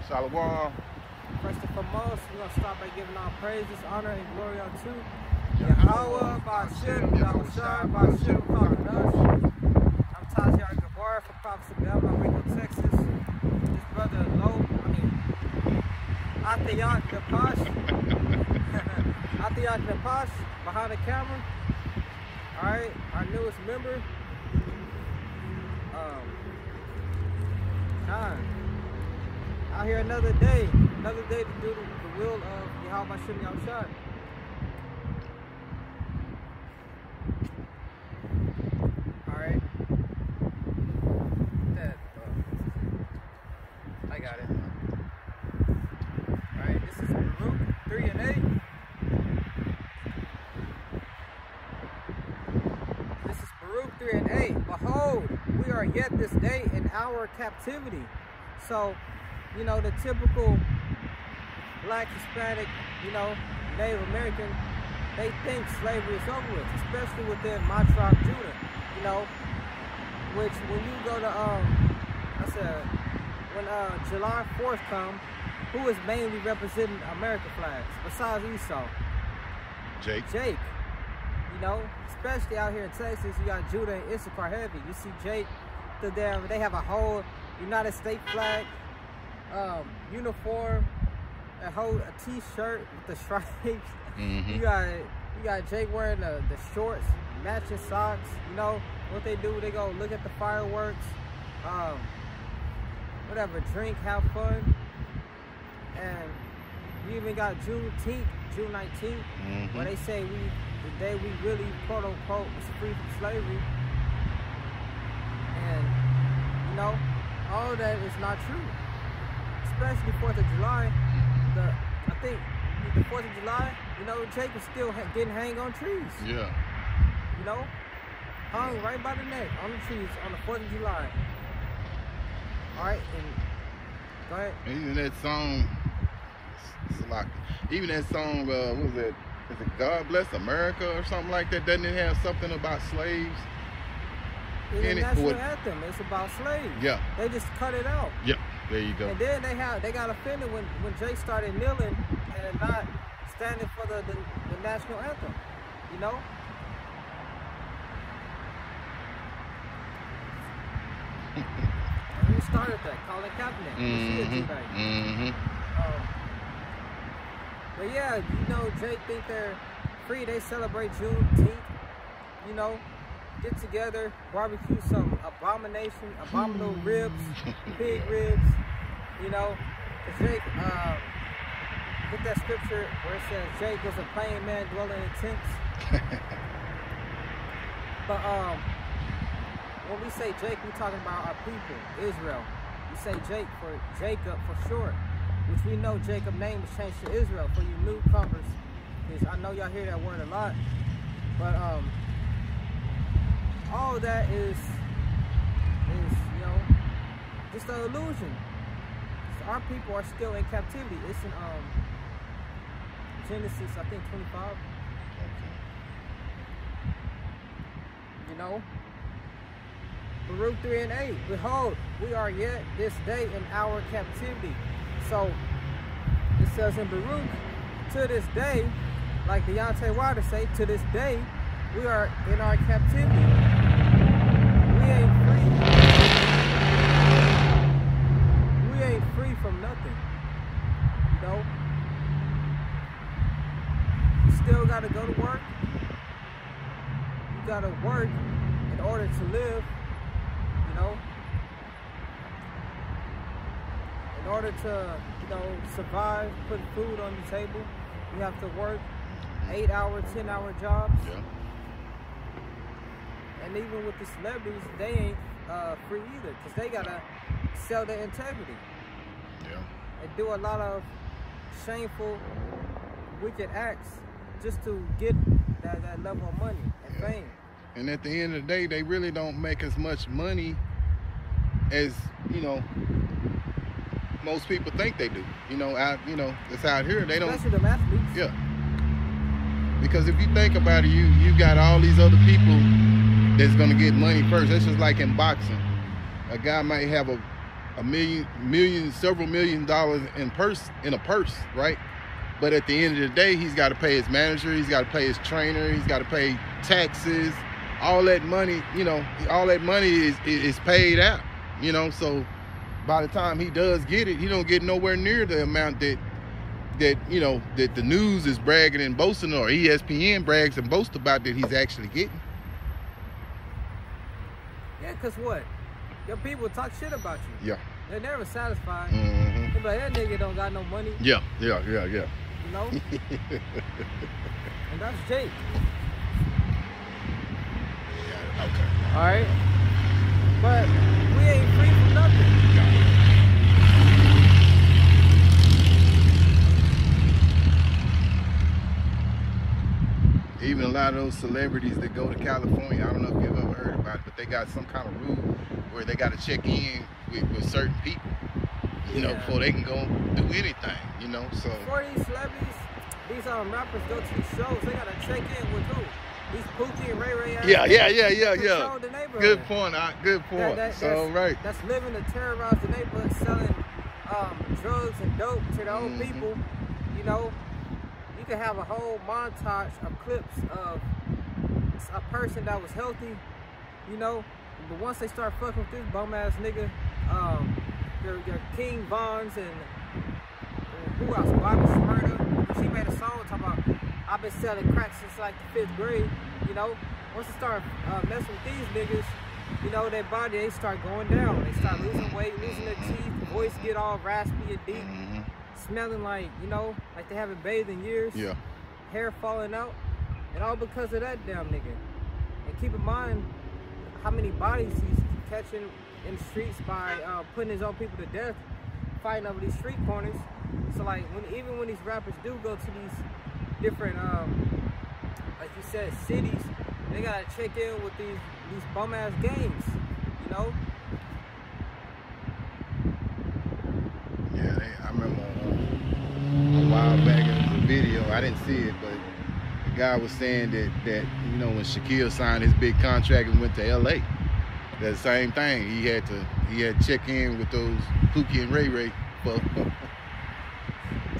Shalom. First and foremost, we're going to start by giving all praises, honor, and glory unto Yahweh, Ba'ashem, Yahushua, Ba'ashem, Kakadash. I'm Tajiar Gabar from ProphetsInBabylonWtx, Texas. This brother Atayak Napash, behind the camera. Alright, our newest member. Out here another day to do the will of Yahweh Ba'ashem Yahushua. Alright. I got it. Alright, this is Baruch 3 and 8. This is Baruch 3 and 8. Behold, we are yet this day in our captivity. So, you know, the typical black, Hispanic, you know, Native American, they think slavery is over with, especially within my tribe, Judah, you know, which when you go to, when July 4th comes, who is mainly representing American flags, besides Esau? Jake. You know, especially out here in Texas, you got Judah and Issachar heavy. You see Jake, they have a whole United States flag, uniform, a t-shirt with the stripes. You got Jake wearing the shorts, matching socks. You know what they do? They go look at the fireworks, whatever, drink, have fun, and you even got Juneteenth, June 19th, where they say the day we really quote unquote was free from slavery, and you know all of that is not true. Especially 4th of July, I think the 4th of July, you know, Jake was still getting hang on trees. Yeah. You know, hung right by the neck on the trees on the 4th of July. All right, and go ahead. Even that song, even that song, what was that? Is it God Bless America or something like that? Doesn't it have something about slaves? In the national anthem, it's about slaves. Yeah. They just cut it out. Yep. There you go. And then they got offended when Jake started kneeling and not standing for the national anthem. You know? Who started that? Colin Kaepernick. But yeah, you know, Jake think they're free. They celebrate Juneteenth. You know, get together, barbecue some abominable ribs, pig ribs. You know, Jake, get that scripture where it says Jake was a plain man dwelling in tents. But when we say Jake, we're talking about our people, Israel. We say Jake for Jacob for short, which we know Jacob's name was changed to Israel for you newcomers, because I know y'all hear that word a lot. But all that is you know, just an illusion. So our people are still in captivity. It's in Genesis, I think 25. You know, Baruch 3 and 8. Behold, we are yet this day in our captivity. So it says in Baruch, to this day, like Deontay Wilder say, to this day, we are in our captivity. We ain't free. We ain't free from nothing. You know? You still gotta go to work. You gotta work in order to live. You know? In order to, you know, survive, put food on the table, you have to work 8-hour, 10-hour jobs. Yeah. And even with the celebrities, they ain't free either, because they gotta sell their integrity. Yeah. They do a lot of shameful, wicked acts just to get that level of money and fame. And at the end of the day, they really don't make as much money as, you know, most people think they do. You know, it's out here. They don't. Especially the athletes. Yeah. Because if you think about it, you got all these other people that's gonna get money first. That's just like in boxing. A guy might have a several $million in a purse, right? But at the end of the day, he's got to pay his manager, he's got to pay his trainer, he's got to pay taxes, all that money. All that money is paid out. So by the time he does get it, he don't get nowhere near the amount that the news is bragging and boasting, or ESPN brags and boasts about, that he's actually getting. Yeah, cause what? Your people talk shit about you. Yeah. They're never satisfied. Mm-hmm. They're like, that nigga don't got no money. Yeah. And that's Jake. Yeah, okay. All right. But we ain't free from nothing. Even a lot of those celebrities that go to California, I don't know if you've ever heard about it, but they got some kind of rule where they got to check in with certain people, before they can go do anything, so. Before these celebrities, these rappers go to these shows, they got to check in with who? These Pookie and Ray Ray. Yeah. Good point. Good point. Right. That's living to terrorize the neighborhood, selling drugs and dope to the old people. You can have a whole montage of clips of a person that was healthy, but once they start fucking with this bum ass nigga, your King Vons and who else? Bobby Shmurda. She made a song talking about, I've been selling crack since like the 5th grade. Once they start messing with these niggas, their body, they start going down. They start losing weight, losing their teeth, voice get all raspy and deep. Smelling like, like they haven't bathed in years. Yeah. Hair falling out. And all because of that damn nigga. And keep in mind how many bodies he's catching in the streets by putting his own people to death, fighting over these street corners. So like, even when these rappers do go to these different, like you said, cities, they gotta check in with these bum ass gangs, Yeah, I remember a while back it was a video. I didn't see it, but the guy was saying that when Shaquille signed his big contract and went to LA, that same thing. He had to check in with those Pookie and Ray Ray.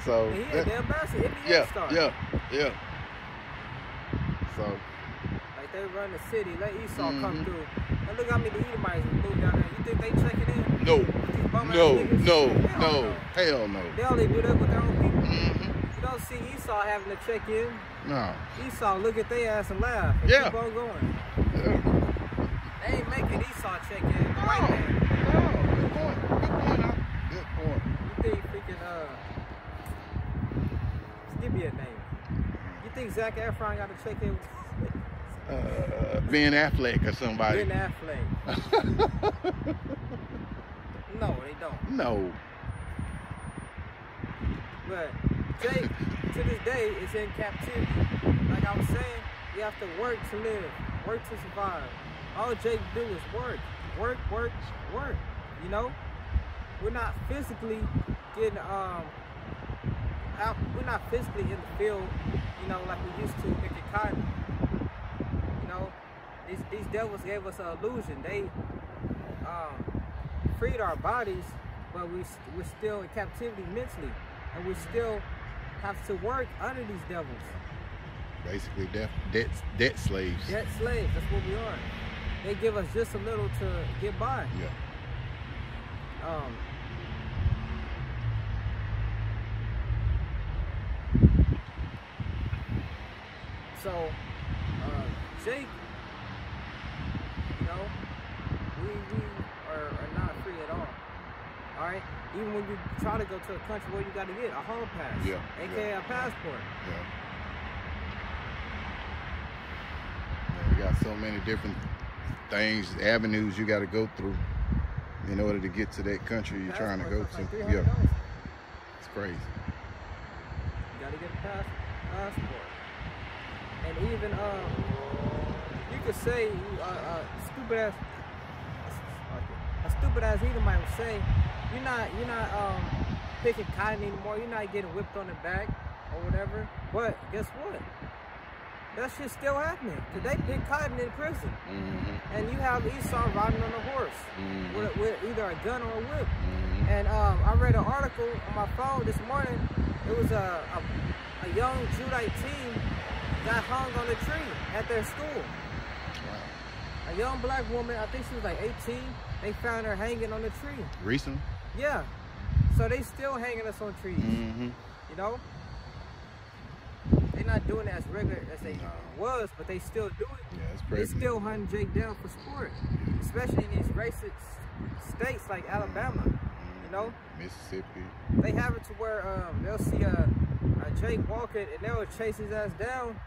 So and he had the ambassador, NBA star. Yeah. So like they run the city, let Esau come through. And look how many Edomites moved down there. You think they checking in? No. Hell no. They only do that with their own people. You don't see Esau having to check in. No. Esau look at their ass and laugh and keep on going. Yeah. They ain't making Esau check in. White man. Good point. You think freaking give me a name. You think Zac Efron got to check in with Ben Affleck or somebody? Ben Affleck. No, they don't. No. But Jake, to this day, is in captivity. Like I was saying, you have to work to live, work to survive. All Jake do is work. Work. We're not physically getting out. We're not physically in the field, like we used to picking cotton. These devils gave us an illusion. They freed our bodies, but we're still in captivity mentally, and we still have to work under these devils. Basically, debt slaves. Debt slaves. That's what we are. They give us just a little to get by. Yeah. So, Jake, we are not free at all. All right? Even when you try to go to a country, where you got to get a hall pass, aka a passport. We got so many different things, avenues you got to go through in order to get to that country you're trying to go to. Like It's crazy. You got to get a passport. And even you could say a stupid ass Edomite would say, you're not picking cotton anymore. You're not getting whipped on the back or whatever. But guess what? that shit's still happening. Cause they pick cotton in prison, and you have Esau riding on a horse with either a gun or a whip. And I read an article on my phone this morning. It was a young Judite teen got hung on a tree at their school. Wow. A young black woman, I think she was like 18. They found her hanging on a tree. Recently? Yeah. So they still hanging us on trees. You know? They're not doing it as regular as they was, but they still do it. Yeah, it's crazy. They still hunting Jake down for sport, especially in these racist states like Alabama. You know, Mississippi. They have it to where they'll see a Jake walking and they'll chase his ass down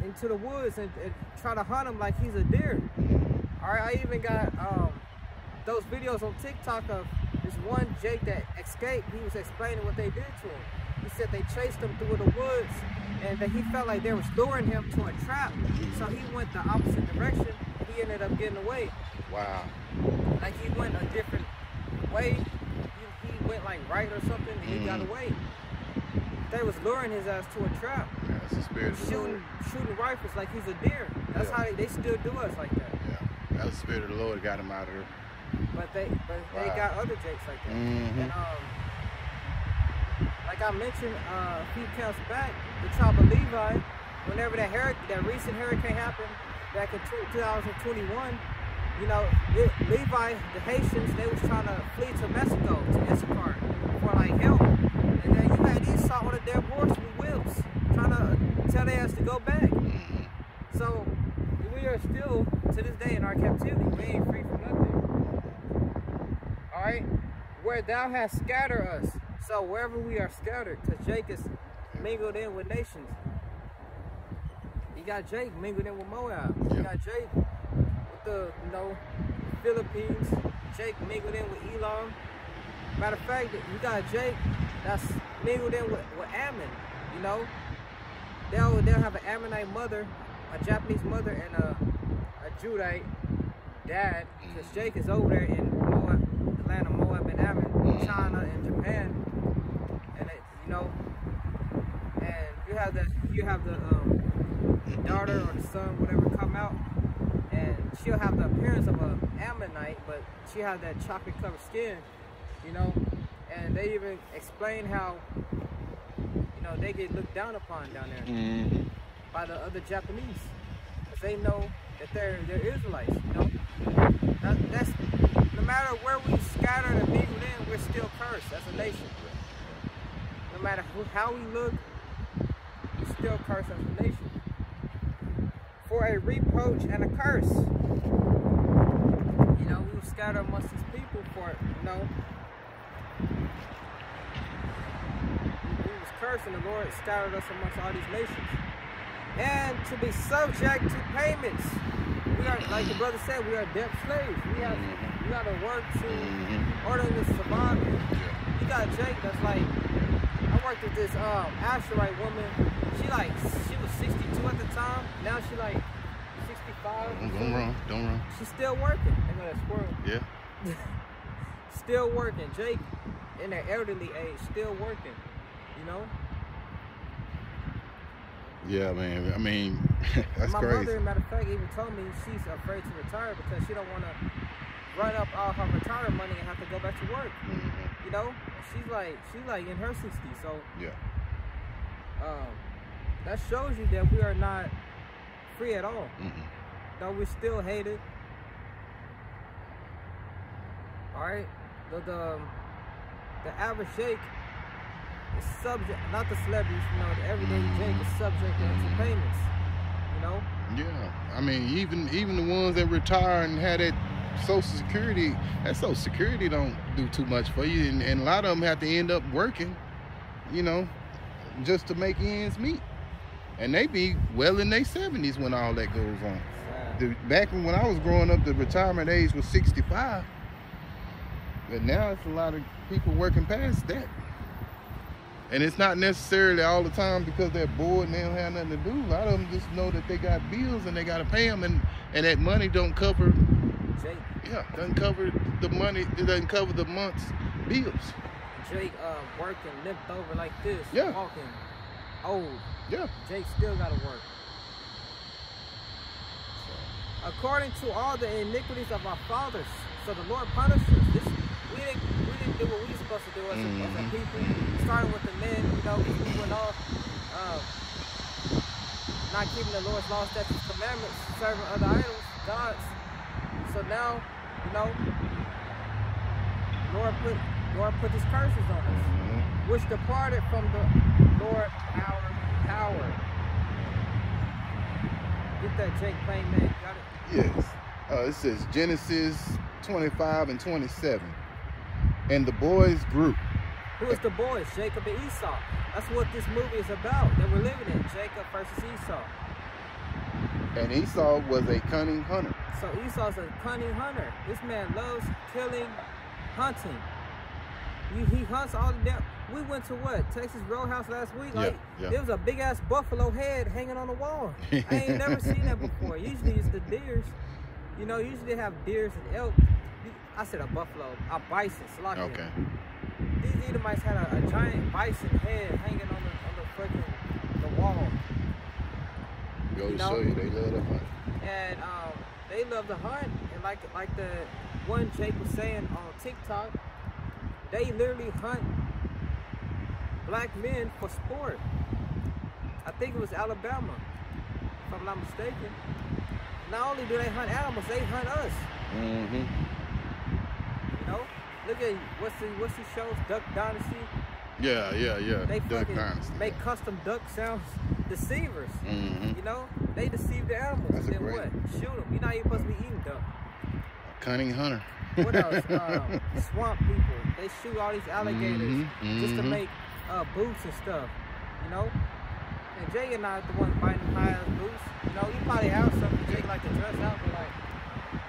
into the woods and try to hunt him like he's a deer. All right, I even got those videos on TikTok of this one Jake that escaped. He was explaining what they did to him. He said they chased him through the woods and that he felt like they were luring him to a trap. So he went the opposite direction. He ended up getting away. Wow. Like he went a different way. He went like right or something and he got away. They was luring his ass to a trap. Yeah, that's the spirit of the Lord. Shooting rifles like he's a deer. That's how they still do us like that. Yeah, that's the spirit of the Lord got him out of here. But they got other Jakes like that. And like I mentioned a few counts back, the tribe of Levi, whenever that recent hurricane happened back in 2021, you know, Levi, the Haitians, they was trying to flee to Mexico, to Issachar, for like help. And then you had Esau on their horse with whips, trying to tell their ass to go back. So we are still, to this day, in our captivity. We ain't free from nothing. Alright? Where thou hast scattered us. So wherever we are scattered, because Jake is mingled in with nations. You got Jake mingled in with Moab. You got Jake with the, you know, Philippines. Jake mingled in with Elam. Matter of fact, you got Jake that's mingled in with Ammon. You know, they'll have an Ammonite mother, a Japanese mother, and a Judite dad. Because Jake is over there in Moab, the land of Moab and Ammon, China and Japan. And you know, and you have the daughter or the son, whatever, come out, and she'll have the appearance of an Ammonite, but she has that chocolate covered skin, you know. And they even explain how, you know, they get looked down upon down there by the other Japanese, because they know that they're Israelites, you know. That's no matter where we scatter and mingle in, we're still cursed as a nation. No matter how we look, we're still cursed as a nation. For a reproach and a curse. You know, we were scattered amongst these people for, you know, we was cursed, and the Lord scattered us amongst all these nations. And to be subject to payments. We are, like the brother said, we are debt slaves. We got to work to order this survival. You got Jake that's like, I worked with this Asherite woman. She was 62 at the time. Now she like 65. Don't run. She's still working. They know that squirrel. Yeah. Still working. Jake, in their elderly age, still working. You know. Yeah, man. I mean, that's my crazy. My mother, matter of fact, even told me she's afraid to retire because she don't want to run up all her retirement money and have to go back to work. You know, she's like in her 60s. So yeah. That shows you that we are not free at all. Though we're still hated. All right, the average Jake is subject, not the celebrities, you know, the everyday Jake is subject to payments. You know. Yeah, I mean, even the ones that retire and had that Social Security, that Social Security don't do too much for you, and a lot of them have to end up working, you know, just to make ends meet. And they be well in their 70s when all that goes on. Back when I was growing up, the retirement age was 65. But now it's a lot of people working past that. And it's not necessarily all the time because they're bored and they don't have nothing to do. A lot of them just know that they got bills and they got to pay them, and that money don't cover. Jake. Yeah, doesn't cover the money. It doesn't cover the month's bills. Jake working, limped over like this, yeah, walking, old. Yeah. Jake still got to work. according to all the iniquities of our fathers. So the Lord punished us. We didn't do what we were supposed to do as a people. Starting with the men, you know, we went off, not keeping the Lord's laws, statutes, commandments, serving other idols, gods. So now, you know, Lord put these curses on us, which departed from the Lord our power. Get that, Jake, plain man. Got it? Yes. It says Genesis 25 and 27. And the boys grew. Who is the boys? Jacob and Esau. That's what this movie is about that we're living in. Jacob versus Esau. And Esau was a cunning hunter. So Esau's a cunning hunter. This man loves killing, hunting. He hunts all the damn. We went to what? Texas Roadhouse last week. Like there was a big ass buffalo head hanging on the wall. I ain't never seen that before. Usually it's the deers. You know, usually they have deers and elk. I said a buffalo, a bison. Okay. These Edomites had a giant bison head hanging on the wall. Go to show you, they love to hunt. And they love to hunt. And like the one Jake was saying on TikTok, they literally hunt black men for sport. I think it was Alabama, if I'm not mistaken. Not only do they hunt animals, they hunt us. You know, look at what's the shows, Duck Dynasty. Yeah. They Duck fucking Dynasty. make custom duck sounds. Deceivers. You know, they deceive the animals. That's then what? Shoot them. You're not even supposed to be eating duck. A cunning hunter. What else? Swamp people. They shoot all these alligators just to make boots and stuff. You know. And Jay and I are the ones buying them high-ass boots. You know, you probably have something Jake like to dress out, but like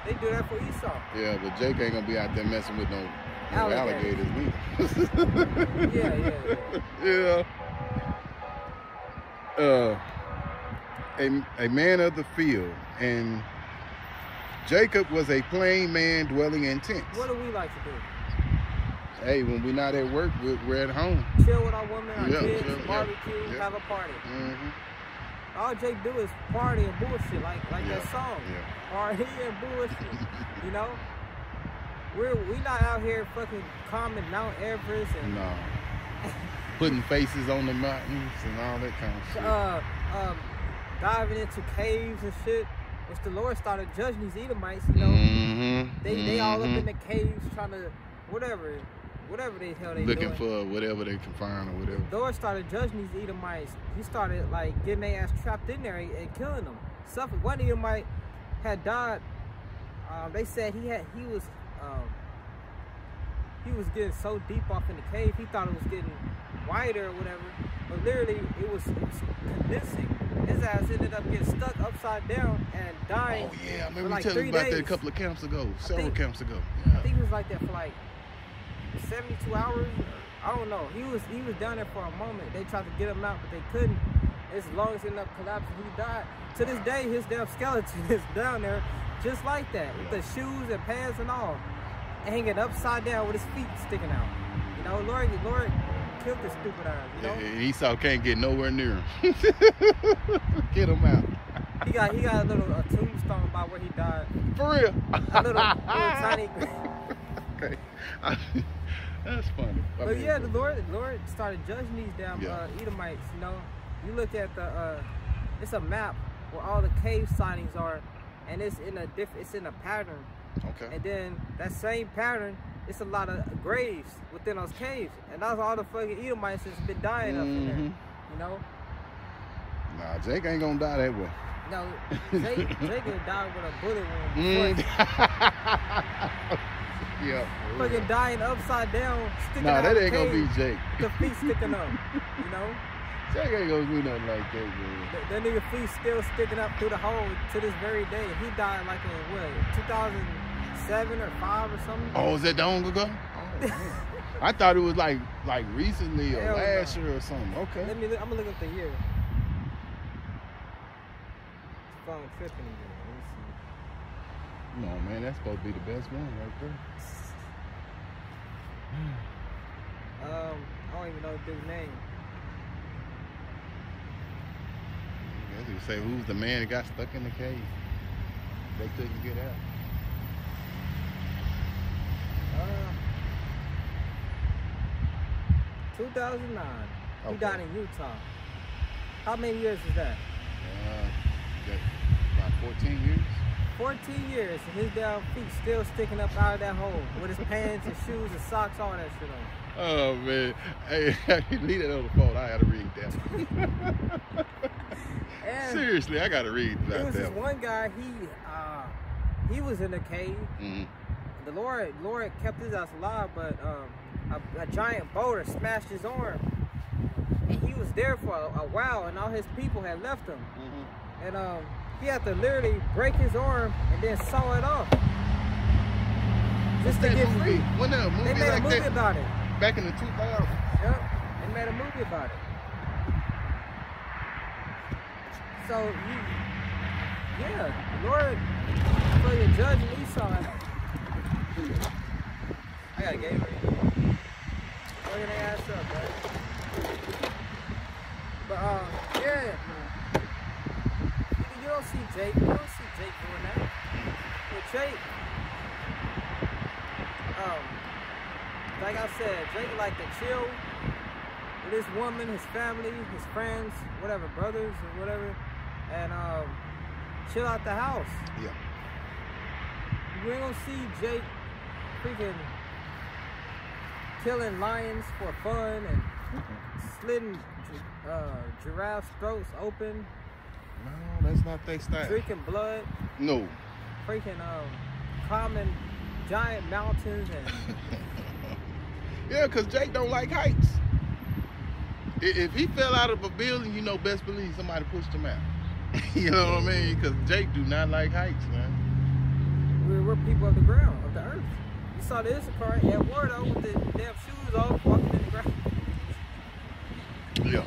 they do that for Esau. Yeah, but Jake ain't gonna be out there messing with no alligators Yeah. A man of the field, and Jacob was a plain man dwelling in tents. What do we like to do? Hey, when we're not at work, we're at home. Chill with our women, our kids, barbecue, have a party. All Jake do is party and bullshit, like that song. Party and bullshit. You know? We not out here fucking climbing Mount Everest and putting faces on the mountains and all that kind of shit. Diving into caves and shit. Which the Lord started judging these Edomites, you know. They all up in the caves trying to whatever the hell they looking for whatever they can find or whatever. The Lord started judging these Edomites. He started like getting their ass trapped in there and killing them. One Edomite had died. They said he was getting so deep off in the cave, he thought it was getting wider or whatever, but literally it was condensing. His ass ended up getting stuck upside down and dying. Oh yeah, I remember like you telling me about days. that a couple of camps ago, several camps ago. I think he was like that for like 72 hours. I don't know. He was down there for a moment. They tried to get him out, but they couldn't. His lungs ended up collapsing. He died. To this day, his damn skeleton is down there just like that, with the shoes and pants and all, hanging upside down with his feet sticking out. You know, Lord killed this stupid ass, you know? Yeah, Esau can't get nowhere near him. Get him out. He got a little tombstone by where he died. For real? A little tiny. Okay. That's funny. But yeah, the Lord started judging these damn Edomites, you know? You look at it's a map where all the cave sightings are, and it's in a pattern. Okay. And then that same pattern, it's a lot of graves within those caves, and that's all the fucking Edomites that's been dying up in there. You know? Nah, Jake ain't gonna die that way. No, Jake gonna die with a bullet wound. Yeah. Fucking dying upside down, sticking out. Nah, that ain't gonna be Jake. The feet sticking up, you know? Jake ain't gonna do nothing like that, man. That nigga feet still sticking up through the hole to this very day. He died like in what, 2007 or 5 or something? Oh, is that long ago? Oh, I thought it was like recently or last year or something. Okay. I'm gonna look up the year. Phone tripping again. Let me see. Come on, man, that's supposed to be the best one right there. I don't even know the dude's name. I guess you say who's the man that got stuck in the cave. They couldn't get out. 2009. He Okay. died in Utah. How many years is that? About 14 years. 14 years, and his damn feet still sticking up out of that hole with his pants and shoes and socks, all that shit on. Oh man, hey, leave that on the phone. I gotta read that. And seriously, I gotta read there that. was this one guy. He was in a cave. Mm-hmm. The Lord kept his ass alive, but a giant boulder smashed his arm. And he was there for a while, and all his people had left him. Mm-hmm. And he had to literally break his arm and then saw it off just to get free. When that movie They made like a movie that, about it. back in the 2000s. Yep, they made a movie about it. So, yeah, the Lord for the judge and Esau. I got a game ready. Look their ass up, bro. But yeah, you don't see Jake. You don't see Jake doing that. But Jake, like I said, Jake like to chill with his woman, his family, his friends, whatever, brothers or whatever, and chill out the house. Yeah. You ain't gonna see Jake freaking killing lions for fun and slitting giraffes' throats open. No, that's not their style. Drinking blood. No. Freaking climbing giant mountains and Yeah, because Jake don't like heights. If he fell out of a building, you know, best believe somebody pushed him out. You know what I mean? Because Jake do not like heights, man. we're people of the ground, of the earth. You saw the Issachar at Wardo with the damn shoes off, walking in the ground. Yeah.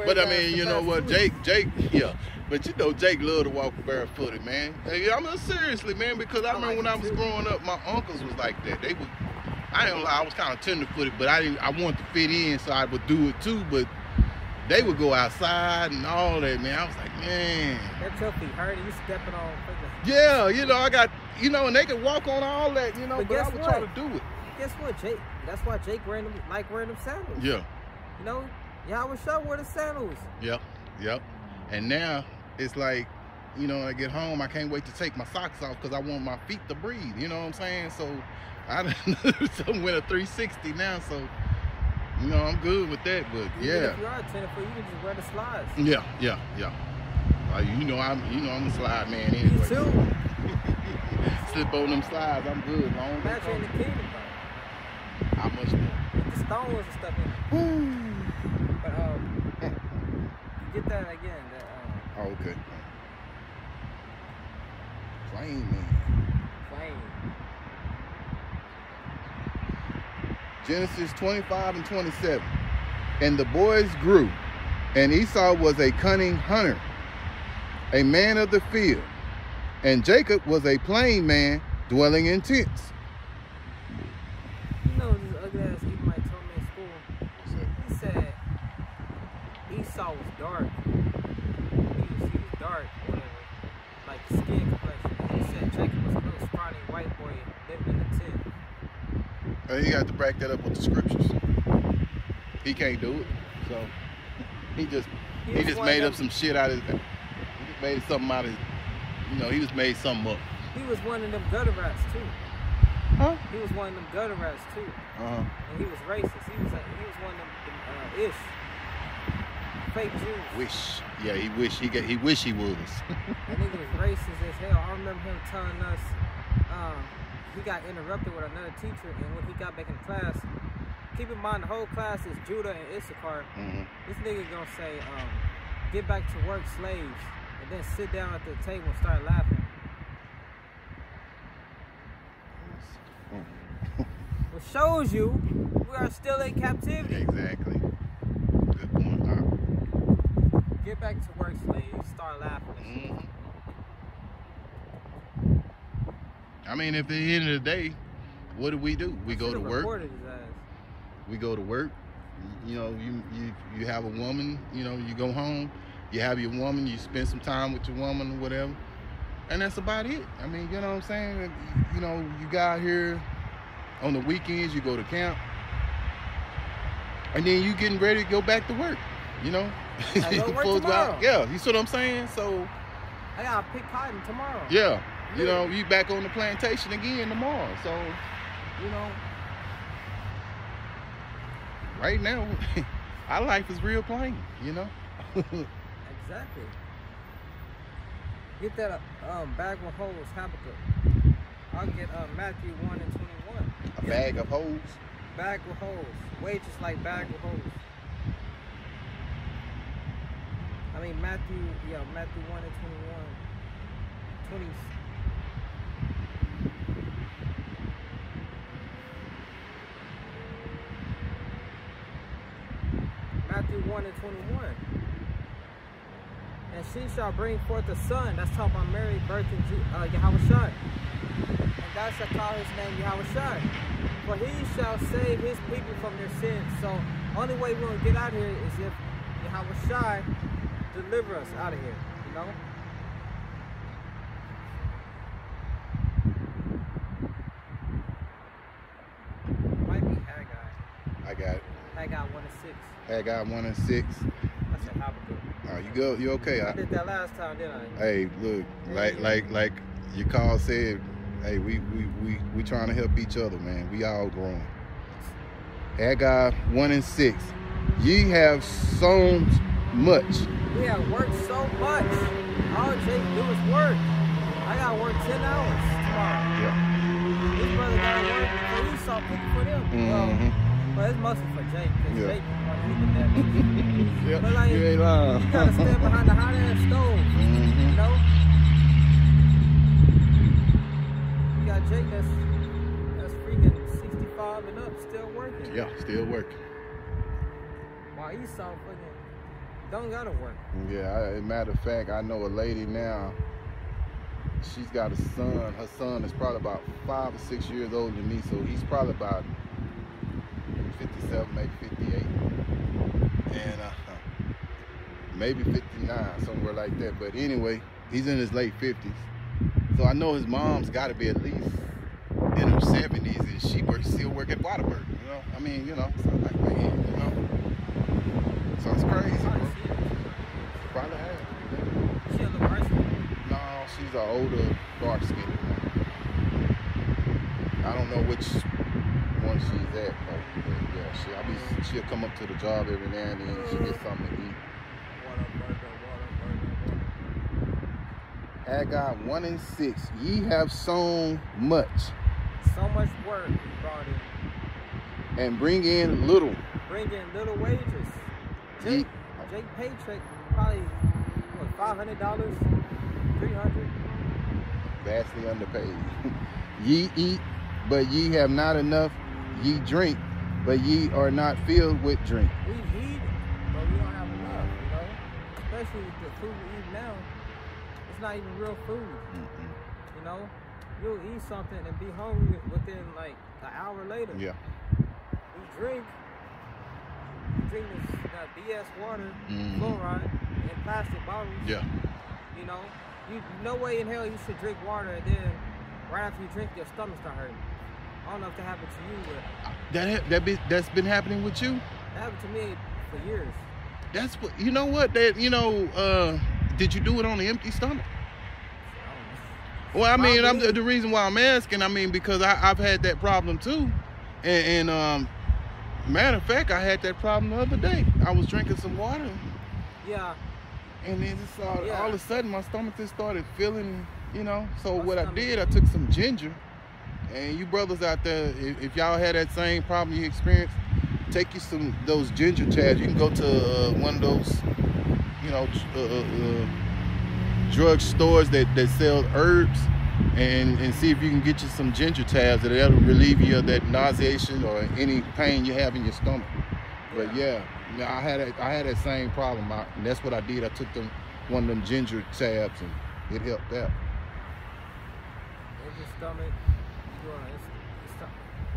But I mean, you know what, Jake, yeah. But you know, Jake love to walk barefooted, man. Hey, I mean, seriously, man, because I remember when I was growing up, my uncles was like that. They would, I ain't gonna lie, I was kind of tenderfooted, but I wanted to fit in, so I would do it too. But they would go outside and all that, man. I was like, man. That your feet hurting, you stepping on. Yeah, you know, I got, you know, and they could walk on all that, you know, but I would try to do it. Guess what, Jake? That's why Jake like wearing them sandals. Yeah. You know, y'all was sure wear the sandals. Yep, yep. And now it's like, you know, when I get home, I can't wait to take my socks off because I want my feet to breathe. You know what I'm saying? So I went a 360 now, so you know I'm good with that. But yeah, if you are a tennis foot, you can just wear the slides. Yeah. You know I'm a slide man anyway. Me too. Slip on them slides, I'm good. Imagine in the kingdom, bro. How much more? With the stones and stuff in it. But get that again. Oh, okay. Plain man. Plain. Genesis 25 and 27. And the boys grew, and Esau was a cunning hunter, a man of the field, and Jacob was a plain man dwelling in tents. You know this ugly ass Edomite told me in school. He said Esau was dark. He was dark, whatever. Like skin complexion. He said Jacob was a little scrawny white boy living in a tent. He got to back that up with the scriptures. He can't do it, so he just made up some shit out of it. He just made something out of it. You know, he just made something up. He was one of them gutter rats too. Huh? He was one of them gutter rats too. And he was racist. He was one of them ish fake Jews. Yeah, he wish he was. That nigga was racist as hell. I remember him telling us he got interrupted with another teacher, and when he got back in class, keep in mind the whole class is Judah and Issachar. This nigga gonna say, get back to work, slaves, and then sit down at the table and start laughing. Which shows you we are still in captivity. Exactly. Good point. Get back to work, slaves, start laughing. I mean, if at the end of the day, what do? We go to work. We go to work. You know, you have a woman. You know, you go home. You have your woman. You spend some time with your woman or whatever. And that's about it. I mean, you know what I'm saying? You know, you got here on the weekends, you go to camp, and then you getting ready to go back to work, you know? I go work tomorrow. Yeah, you see what I'm saying? So I gotta pick cotton tomorrow. yeah, you know, you back on the plantation again tomorrow. So, you know, right now, our life is real plain, you know? Exactly. Get that bag of holes, Habakkuk. I'll get Matthew 1 and 21. A bag of holes? Bag of holes. Wages like bag of holes. I mean Matthew 1 and 21. 20. Matthew 1 and 21. And she shall bring forth a son. That's talking about Mary birthing Yahushua. And thou shalt call his name Yahushua. For he shall save his people from their sins. So only way we're going to get out of here is if Yahushua deliver us out of here. You know? It might be Haggai. I got it. Haggai 1 and 6. Haggai 1 and 6. I said Habakkuk. You go. You okay? I did that last time, didn't I? Hey, look, like your call said, hey, we trying to help each other, man. We all grown. Haggai 1 and 6. Ye have sown much. We have worked so much. All Jake do is work. I gotta work 10 hours tomorrow. Yeah. This brother gotta work, so we saw people for them. Well, it's mostly for Jake, because Jake even that. Yep. But like, you ain't lying. You gotta stand behind the hot ass stove, you know? You got Jake that's freaking 65 and up, still working. Yeah, still working. While Esau fucking don't gotta work. Yeah, matter of fact, I know a lady now, she's got a son. Her son is probably about 5 or 6 years older than me, so he's probably about 57, maybe 58. And maybe 59, somewhere like that. But anyway, he's in his late 50s. So I know his mom's got to be at least in her 70s, and she still work at Waterburg, you know? I mean, you know, so I'm like, man, you know? Sounds crazy, bro. Probably has. She a little person? No, she's an older, dark-skinned one. I don't know which one she's at, but yeah, she'll come up to the job every now and then. She gets something to eat. Haggai 1 and 6. Ye have sown much. So much work you brought in. And bring in little. Bring in little wages. Jake paycheck probably what, $500, $300. Vastly underpaid. Ye eat, but ye have not enough. Ye drink, but ye are not filled with drink. We eat, but we don't have enough, you know? Especially with the food we eat now. It's not even real food. You know? You'll eat something and be hungry within like an hour later. Yeah. We drink this BS water, fluoride, in plastic bottles. Yeah. You know? No way in hell you should drink water and then right after you drink your stomach start hurting. I don't know if that happened to you, but That's been happening with you? that happened to me for years. That's what, you know what, did you do it on an empty stomach? Well, I mean, the reason why I'm asking, I mean, because I've had that problem too. And matter of fact, I had that problem the other day. I was drinking some water. Yeah. And then just all of a sudden my stomach just started feeling, you know. So My what I stomach. did, I took some ginger. And you brothers out there, if y'all had that same problem you experienced, take you those ginger tabs. You can go to one of those, you know, drug stores that sell herbs, and see if you can get you some ginger tabs that'll relieve you of that nauseation or any pain you have in your stomach. But yeah, I had that same problem, and that's what I did. I took one of them ginger tabs, and it helped out. In your stomach,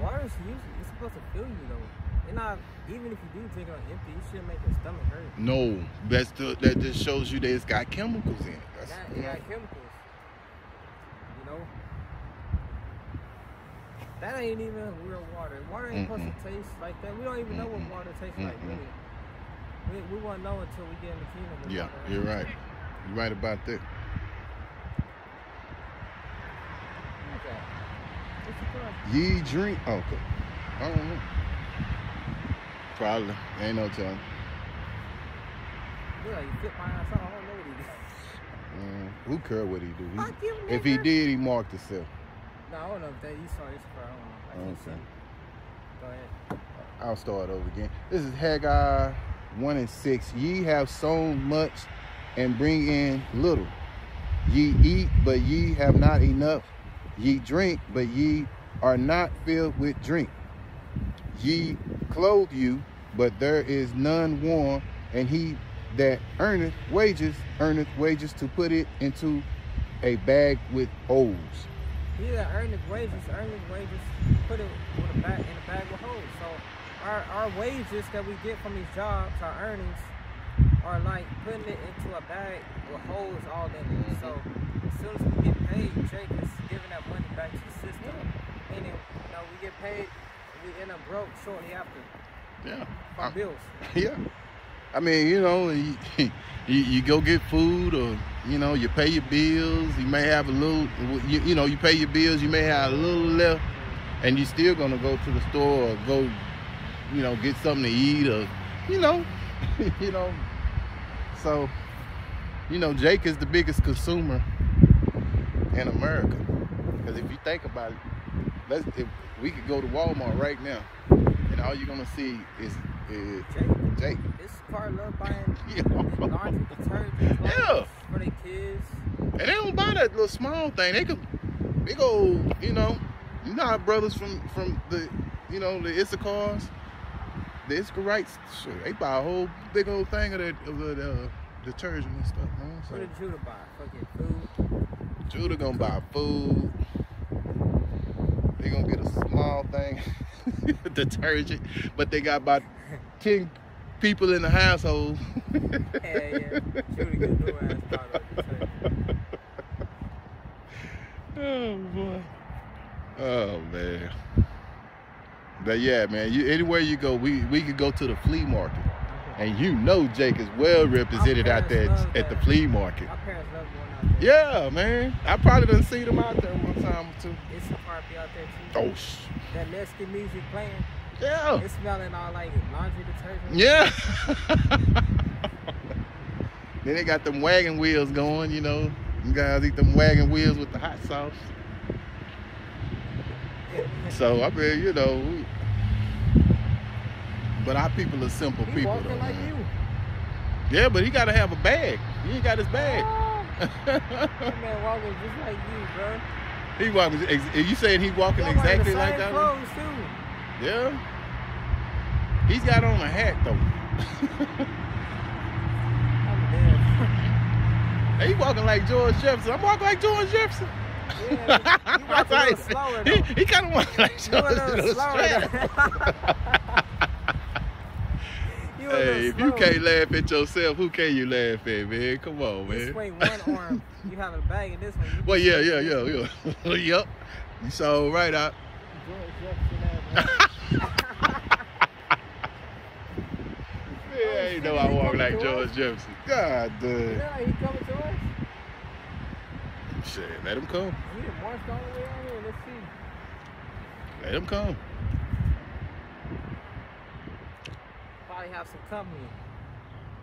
water is it's supposed to fill you though. And not even if you do drink it on empty, it shouldn't make your stomach hurt. No, that just shows you that it's got chemicals in it. It got chemicals. That ain't even real water. Water ain't supposed to taste like that. We don't even know what water tastes like, really. We won't know until we get in the kingdom. Yeah, you're right. You're right about that. Ye drink. Oh, okay. I don't know. Probably. Ain't no telling. Yeah, you flip my ass off. I don't know what he did. Who cared what he do? Fuck you, nigga. If he did, he marked himself. No, I don't know if that you saw his car. I don't know. I can't see. Go ahead. I'll start over again. This is Haggai 1:6. Ye have sown much and bring in little. Ye eat, but ye have not enough. Ye drink, but ye are not filled with drink. Ye clothe you, but there is none warm, and he that earneth wages to put it into a bag with holes. He that earneth wages, put it in a bag with holes. So our wages that we get from these jobs, our earnings, are like putting it into a bag with holes all in it. So as soon as we get paid, Jake is giving that money back to the system. And then, we get paid, we end up broke shortly after. Yeah. Our bills. Yeah. I mean, you go get food, or you pay your bills. You may have a little, you pay your bills. You may have a little left, and you're still gonna go to the store or go, get something to eat, or So, Jake is the biggest consumer in America. Because if you think about it, if we could go to Walmart right now, and all you're gonna see is Jake. This car love buying laundry detergent for their kids. And they don't buy that little small thing. They go, our brothers from the, the Issachars, the Issacharites, sure, they buy a whole big old thing of the detergent and stuff, man. So, what did Judah buy? Fucking food. Judah gonna buy food. They gonna get a small thing, detergent, but they got about 10 people in the household. Yeah. Judah get no ass part of detergent. Oh boy. Oh man. But yeah, man, anywhere you go, we could go to the flea market. And Jake is well represented out there at the flea market. My parents love going out there. Yeah, man. I probably done seen them out there one time or two. It's a party out there too. Oh, that Mexican music playing. Yeah. It's smelling all like laundry detergent. Yeah. Then they got them wagon wheels going, You guys eat them wagon wheels with the hot sauce. So, I mean, but our people are simple He people, walking though, like man. You. Yeah, but he got to have a bag. He ain't got his bag. That man walking just like you, bro. He walking. You saying he walking exactly like that? Clothes too. Yeah. He's got on a hat though. I'm dead. He walking like George Jefferson. I'm walking like George Jefferson. Yeah, you walking a little slower though. He kind of walking like George Jefferson. Hey, if you can't laugh at yourself, who can you laugh at, man? Come on, man. You swing one arm, you have a bag in this one. Well, yeah. Yep. You saw right out. Yeah, I walk like George Jefferson. God damn. Yeah, he coming to us. Shit, let him come. He done marched all the way out here. Let's see. Let him come. Probably have some company.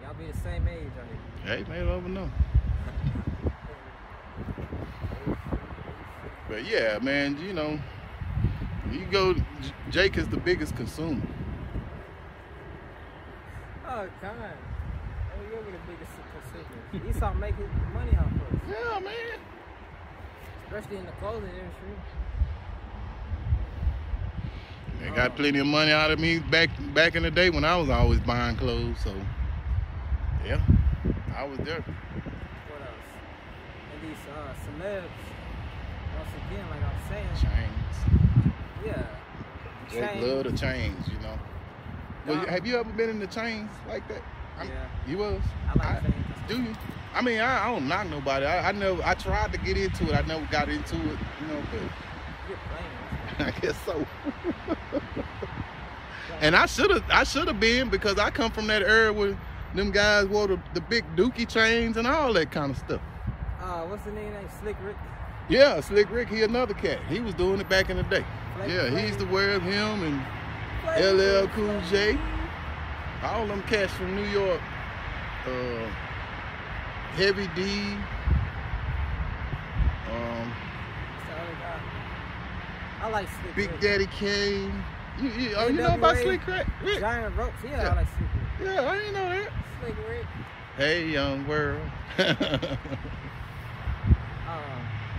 Y'all be the same age, I think. Hey, man, never know. But yeah, man, you go. Jake is the biggest consumer. Oh, God. Oh, you're the biggest consumer. Esau making money off of us. Yeah, man. Especially in the clothing industry. They got plenty of money out of me back in the day when I was always buying clothes. So, yeah, I was there. What else? And these celebs, once again, like I was saying. Chains. Yeah. They love the chains, Well, have you ever been in the chains like that? Yeah. You was? I like chains. Do you? I mean, I don't knock nobody. I tried to get into it. I never got into it, but You're playing. guess so. And I should have been, because I come from that era where them guys wore the big dookie chains and all that kind of stuff. What's the name? Slick Rick? Yeah, Slick Rick, he another cat. He was doing it back in the day. He used to wear him and LL Cool J. All them cats from New York. Heavy D. I like Slick Big Rick. Daddy Kane. You know about Slick Rick? Giant Ropes. Yeah, I like Slick Rick. Yeah, I didn't know that. Slick Rick. Hey, young world.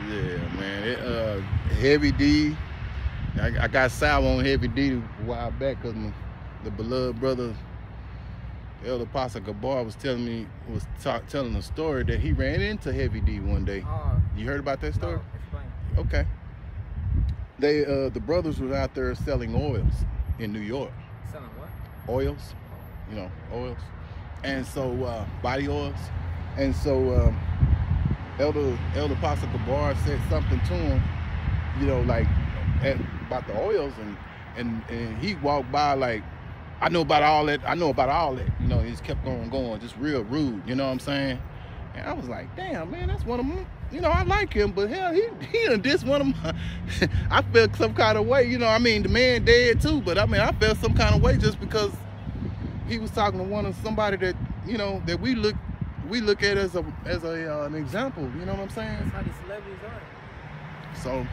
Yeah, man. Heavy D. I got sour on Heavy D a while back because the beloved brother, Elder Pastor Gabar, was telling a story that he ran into Heavy D one day. You heard about that story? No, explain. Okay. The brothers were out there selling oils in New York. Selling what? Oils, oils, and so body oils, and so Elder Pastor Gabar said something to him, like about the oils, and he walked by like, I know about all that. He just kept going, just real rude. You know what I'm saying? And I was like, damn, man, that's one of them. I like him, but hell, he done dissed one of my. I felt some kind of way, the man dead too, but I felt some kind of way just because he was talking to somebody that, that we look at as an example. You know what I'm saying? That's how these celebrities are. So,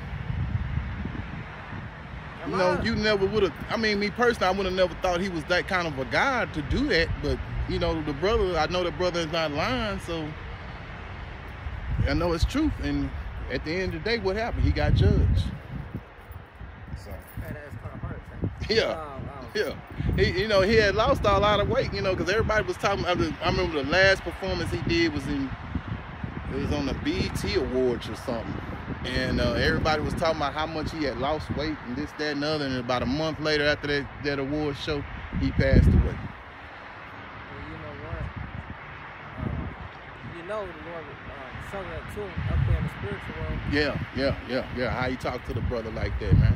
you never would have. Me personally, I would have never thought he was that kind of a guy to do that. But the brother, I know the brother is not lying, so. I know it's truth, and at the end of the day, what happened? He got judged. So. That's kind of hard attack. Yeah. He had lost a lot of weight, because everybody was talking. I remember the last performance he did was on the BET Awards or something, and everybody was talking about how much he had lost weight and this, that, and the other. And about a month later, after that award show, he passed away. Well, you know what? The Lord showed that to him up there in the spiritual world. Yeah. How he talked to the brother like that, man.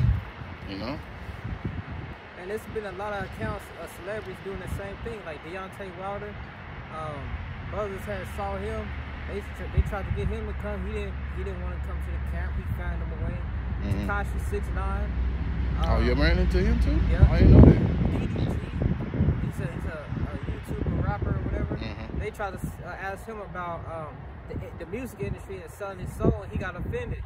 And there's been a lot of accounts of celebrities doing the same thing, like Deontay Wilder. Brothers had saw him. They tried to get him to come. He didn't want to come to the camp. He found him away. Tekashi 6ix9ine. You ran into him too? Yeah. I didn't know that. DDT. He's a YouTuber, rapper, or whatever. They tried to ask him about the music industry and selling his soul, and he got offended.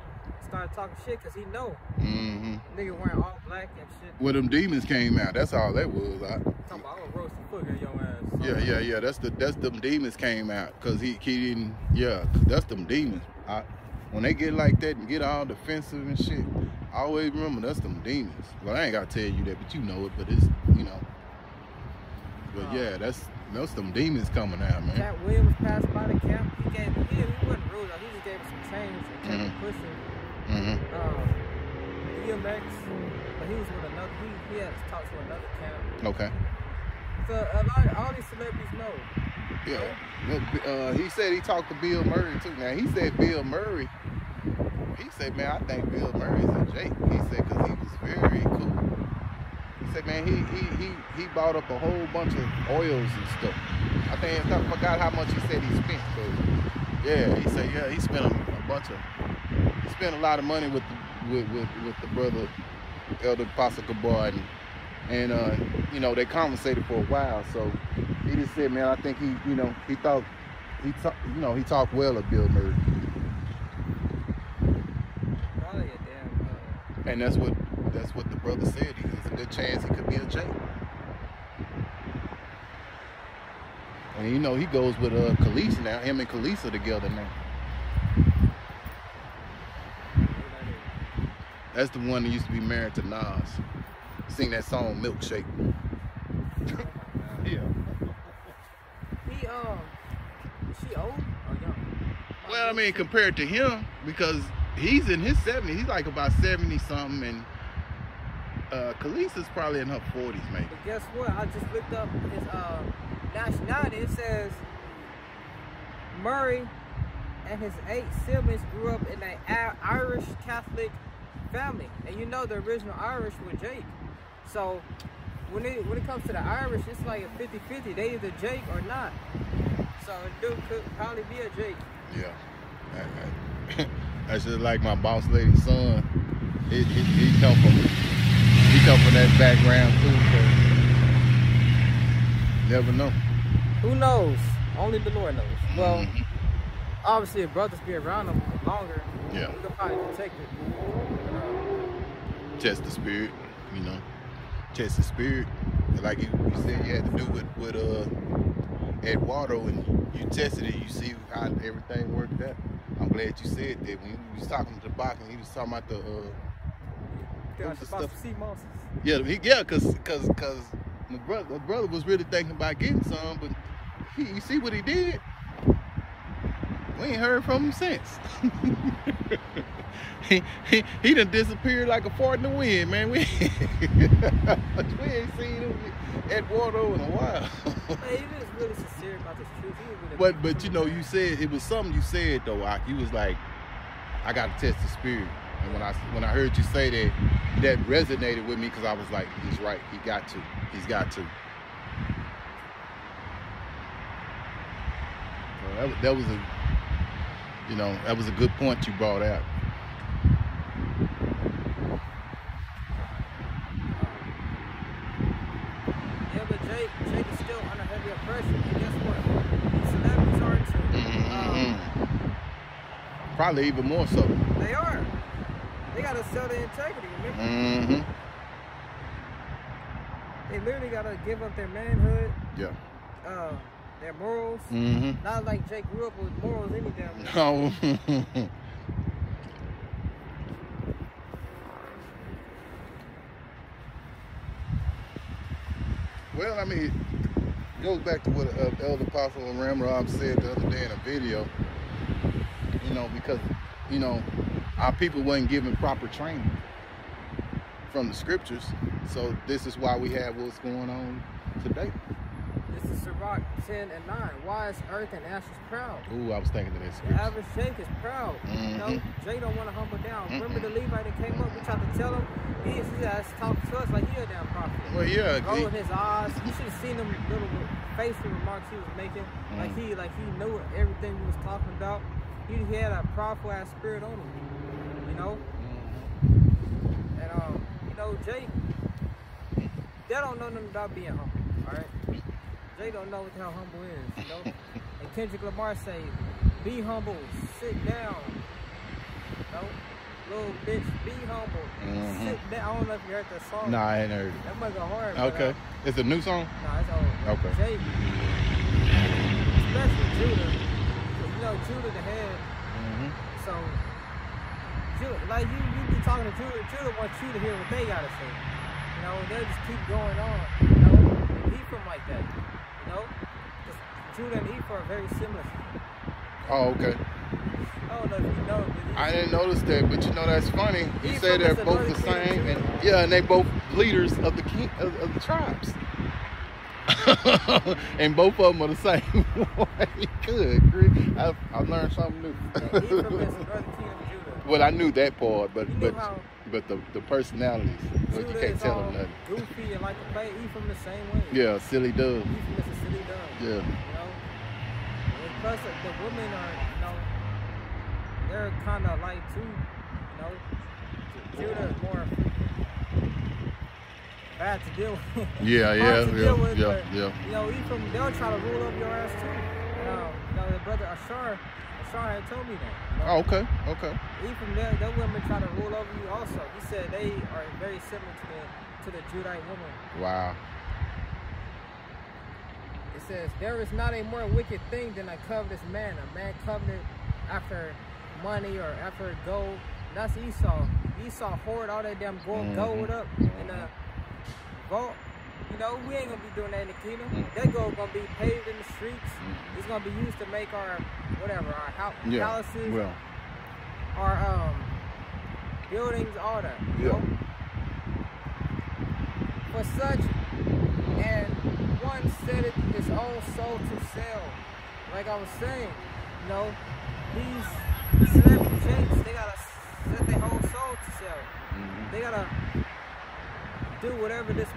Started talking shit because he know. Nigga wearing all black and shit. Well, them demons came out. That's all that was. Talking about, I'm gonna roast the fuck out of your ass. Yeah. That's them demons came out because he didn't. Yeah, that's them demons. When they get like that and get all defensive and shit, I always remember that's them demons. Well, I ain't gotta tell you that, but you know it. But it's But yeah, that's them demons coming out, man. Cat Williams passed by the camp. He wasn't rude. He just gave him some change and kept him pushing. DMX, but he was with another. He had to talk to another camp. Okay. So all these celebrities know. Yeah. He said he talked to Bill Murray too. Now he said Bill Murray. He said, man, I think Bill Murray's a Jake. He said because he was very cool. He said, man, he bought up a whole bunch of oils and stuff. I forgot how much he said he spent. But yeah, he said, yeah, he spent a lot of money with the brother Elder Pastor Gabar, and they conversated for a while. So he just said, man, I think he talked well of Bill Murray. And that's what the brother said. There's a good chance he could be a J. And he goes with Khaleesi now. Him and Khaleesi together now. That's the one that used to be married to Nas. Sing that song Milkshake. Yeah. Is she old or young? Well, compared to him, because he's in his 70s. He's like about 70 something, and Khaleesi's probably in her 40s, maybe. But guess what? I just looked up his nationality. It says Murray and his 8 siblings grew up in an Irish Catholic family. And you know the original Irish with Jake. So when it comes to the Irish, it's like a 50-50. They either Jake or not. So a dude could probably be a Jake. Yeah. That's just like my boss lady's son. He come from that background too. So never know. Who knows? Only the Lord knows. Well, obviously if brothers be around them longer, yeah, we could probably protect it. Test the spirit, you know. Test the spirit. Like you said you had to do with Eduardo, and you tested it, you see how everything worked out. I'm glad you said that. When he was talking to the box and he was talking about the sea monsters. Yeah, cause my brother was really thinking about getting some, but you see what he did? We ain't heard from him since. he done disappeared like a fart in the wind, man. We ain't seen him at Eduardo in a while. Hey, he was really sincere about this truth. Really but you know, you said it was something you said though. You was like, I gotta test the spirit. And when I heard you say that resonated with me, because I was like, he's right. He's got to. Well, that was a good point you brought out. Yeah, but Jake is still under heavy oppression. And guess what? Celebrities are too. Probably even more so. They are. They gotta sell their integrity, remember? They literally gotta give up their manhood. Yeah. Their morals. Not like Jake grew up with morals any damn way. No. Well, I mean, it goes back to what Elder Apostle Ramrob said the other day in a video. You know, because, you know, our people weren't given proper training from the scriptures. So this is why we have what's going on today. This is Sirach 10 and 9. Why is earth and ashes proud? Ooh, I was thinking of that The scripture. average Jake is proud. You know, Jake don't want to humble down. Remember the Levite that came up? We tried to tell him. He has talked to us like he a damn prophet. Well, yeah. Rolling his eyes. You should have seen them little facial remarks he was making. Like he knew everything we was talking about. He had a powerful ass spirit on him. You know? And you know, Jake, they don't know nothing about being humble. Alright? They don't know what the hell humble is, you know? And Kendrick Lamar say, be humble, sit down. You know? Little bitch, be humble, sit down. I don't know if you heard that song. Nah, I ain't heard it. That might go hard. Okay. But, it's a new song? Nah, it's old. Okay. Jake, especially Judah. You know, Judah the head. So, Judah, like you be talking to Judah. Judah wants you to hear what they gotta say. You know, they'll just keep going on. You know, Ephraim like that. You know, Judah and Ephraim are very similar. Oh, okay. I don't know if you know, but I didn't notice that, but you know that's funny. You Ephraim say they're is the both the northern same, kingdom, and yeah, and they both leaders of the of the tribes, and both of them are the same. Good. I learned something new. Yeah, Ephraim is the northern kingdom of Judah. Well, I knew that part, but the personalities, Judah you can't tell them nothing. Goofy and like to play. Ephraim the same way. Yeah, silly dove. Ephraim is a silly dove. Yeah. You know, and plus the women are, you know, they're kind of like too, you know. Judah is more bad to deal with. Yeah. You know, Ephraim, they'll try to rule over your ass too. You know, the brother Ashar had told me that. You know? Oh, okay. Ephraim, their women try to rule over you also. He said they are very similar to the Judite woman. Wow. It says, there is not a more wicked thing than a covetous man. A man coveted after money or after gold. That's Esau. Esau hoard all that damn gold up in the vault. You know, we ain't gonna be doing that in the kingdom. That gold gonna be paved in the streets. It's gonna be used to make our our palaces, our buildings, all that. You know? For such, and one setteth his own soul to sell. Like I was saying, you know, these celebrity jakes, they gotta set their whole soul to sell. They gotta do whatever these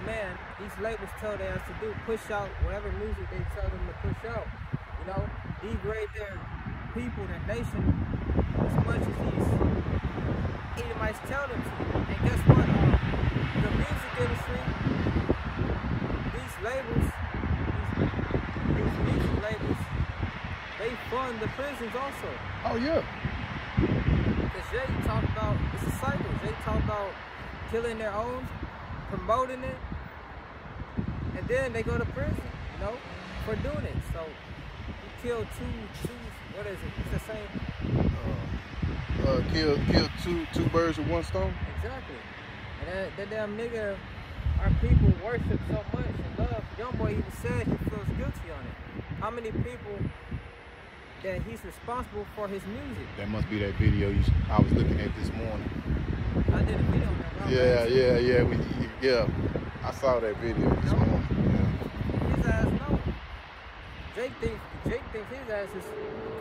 labels tell they have to do, push out whatever music they tell them to push out. You know, degrade their people, their nation, as much as these Edomites tell them to. And guess what? The music industry, these labels, these music labels, they fund the prisons also. Oh yeah. Because Jay talk about, it's a cycle. Jay talk about killing their own, promoting it, and then they go to prison, you know, for doing it. So you kill two, what is it? It's the same. Kill two birds with one stone. Exactly. And that damn nigga, our people worship so much and love. Youngboy even said he feels guilty on it. How many people that he's responsible for his music? That must be that video I was looking at this morning. I did a video on that. Yeah. I saw that video this morning. Yeah. His ass no. Jake thinks his ass is the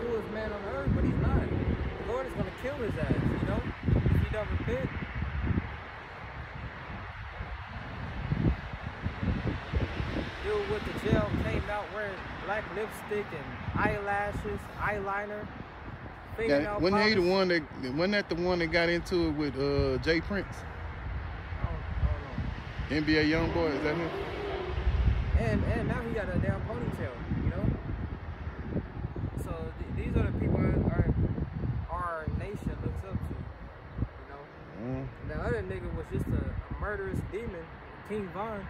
coolest man on earth, but he's not. The Lord is gonna kill his ass, you know, if he don't repent. Dude with the jail came out wearing black lipstick and eyelashes, eyeliner. Yeah, wasn't he the one that got into it with Jay Prince? Oh, NBA Youngboy, is that him? And now he got a damn ponytail, you know. So these are the people our nation looks up to, you know. The other nigga was just a murderous demon, King Von.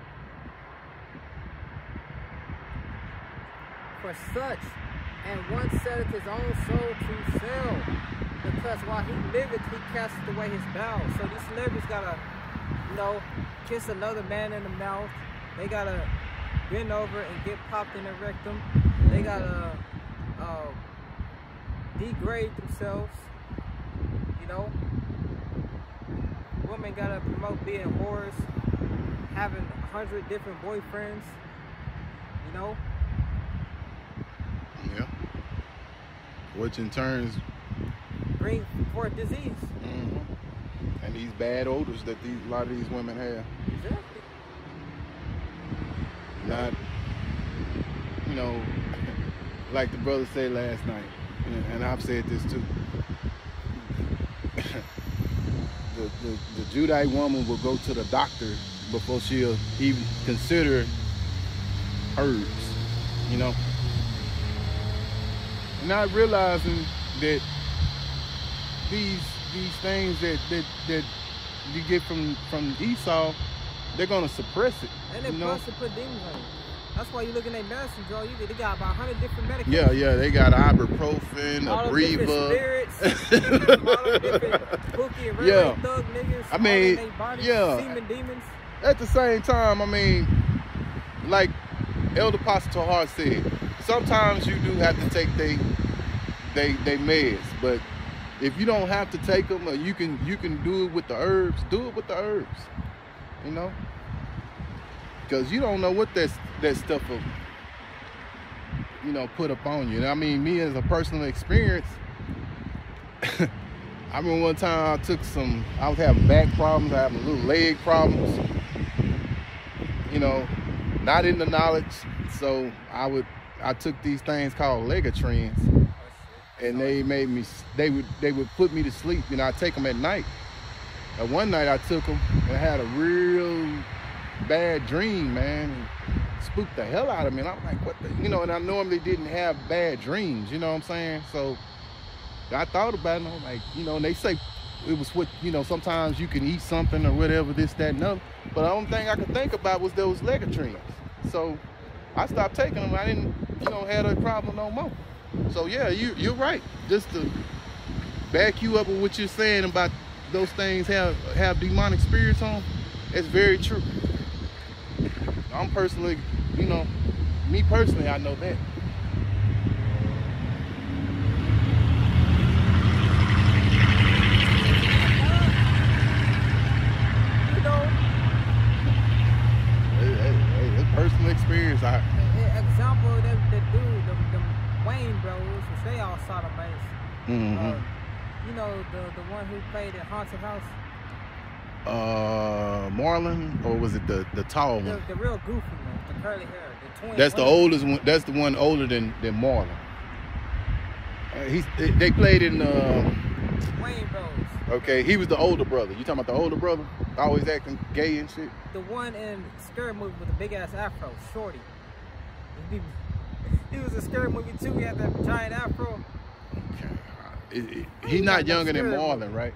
For such, and one setteth his own soul to sell, because while he liveth, he casteth away his bowels. So these celebrities gotta, you know, kiss another man in the mouth. They gotta bend over and get popped in the rectum. They gotta degrade themselves, you know. Women gotta promote being whores, having 100 different boyfriends, you know. Yeah. Which in turns bring forth disease. And these bad odors that a lot of these women have. Exactly. Not, you know, like the brother said last night, and I've said this too. the Judite woman will go to the doctor before she'll even consider herbs, you know. Not realizing that these things that you get from Esau, they're gonna suppress it. And they plus to put demons on it. That's why you looking at medicine, Joe. They got about 100 different medications. Yeah, they got ibuprofen, Abreva. Spirits, all the different pookie and real thug niggas. I mean, semen demons. At the same time, I mean, like Elder Pastor Hart said, sometimes you do have to take they meds, but if you don't have to take them, or you can do it with the herbs, do it with the herbs, you know, because you don't know what that stuff will, you know, put up on you. I mean, me as a personal experience, I remember one time I was having back problems, I was having little leg problems, you know, not in the knowledge, so I took these things called Legatrins, and they would put me to sleep, and I'd take them at night. And one night I took them and I had a real bad dream, man, and spooked the hell out of me. And I'm like, what the, you know, and I normally didn't have bad dreams, you know what I'm saying? So I thought about it, and I'm like, you know, and they say it was what, you know, sometimes you can eat something or whatever, this, that, and other. But the only thing I could think about was those Legatrins. So I stopped taking them. I didn't, you know, have a problem no more. So yeah, you're right. Just to back you up with what you're saying about those things have demonic spirits on, it's very true. I'm personally, you know, me personally, I know that. You know, it's personal experience. Example, the dude, the Wayne bros, which they all sodomites. You know, the one who played at Haunted House? Marlon, or was it the tall one? The real goofy one, the curly hair, the twin. That's the oldest one. That's the one older than Marlon. They played in Wayne Bros. Okay, he was the older brother. You talking about the older brother? Always acting gay and shit? The one in Scary Movie with the big ass afro, Shorty. He was a Scary Movie too. He had that giant afro. Okay. He's not younger than Marlon, right?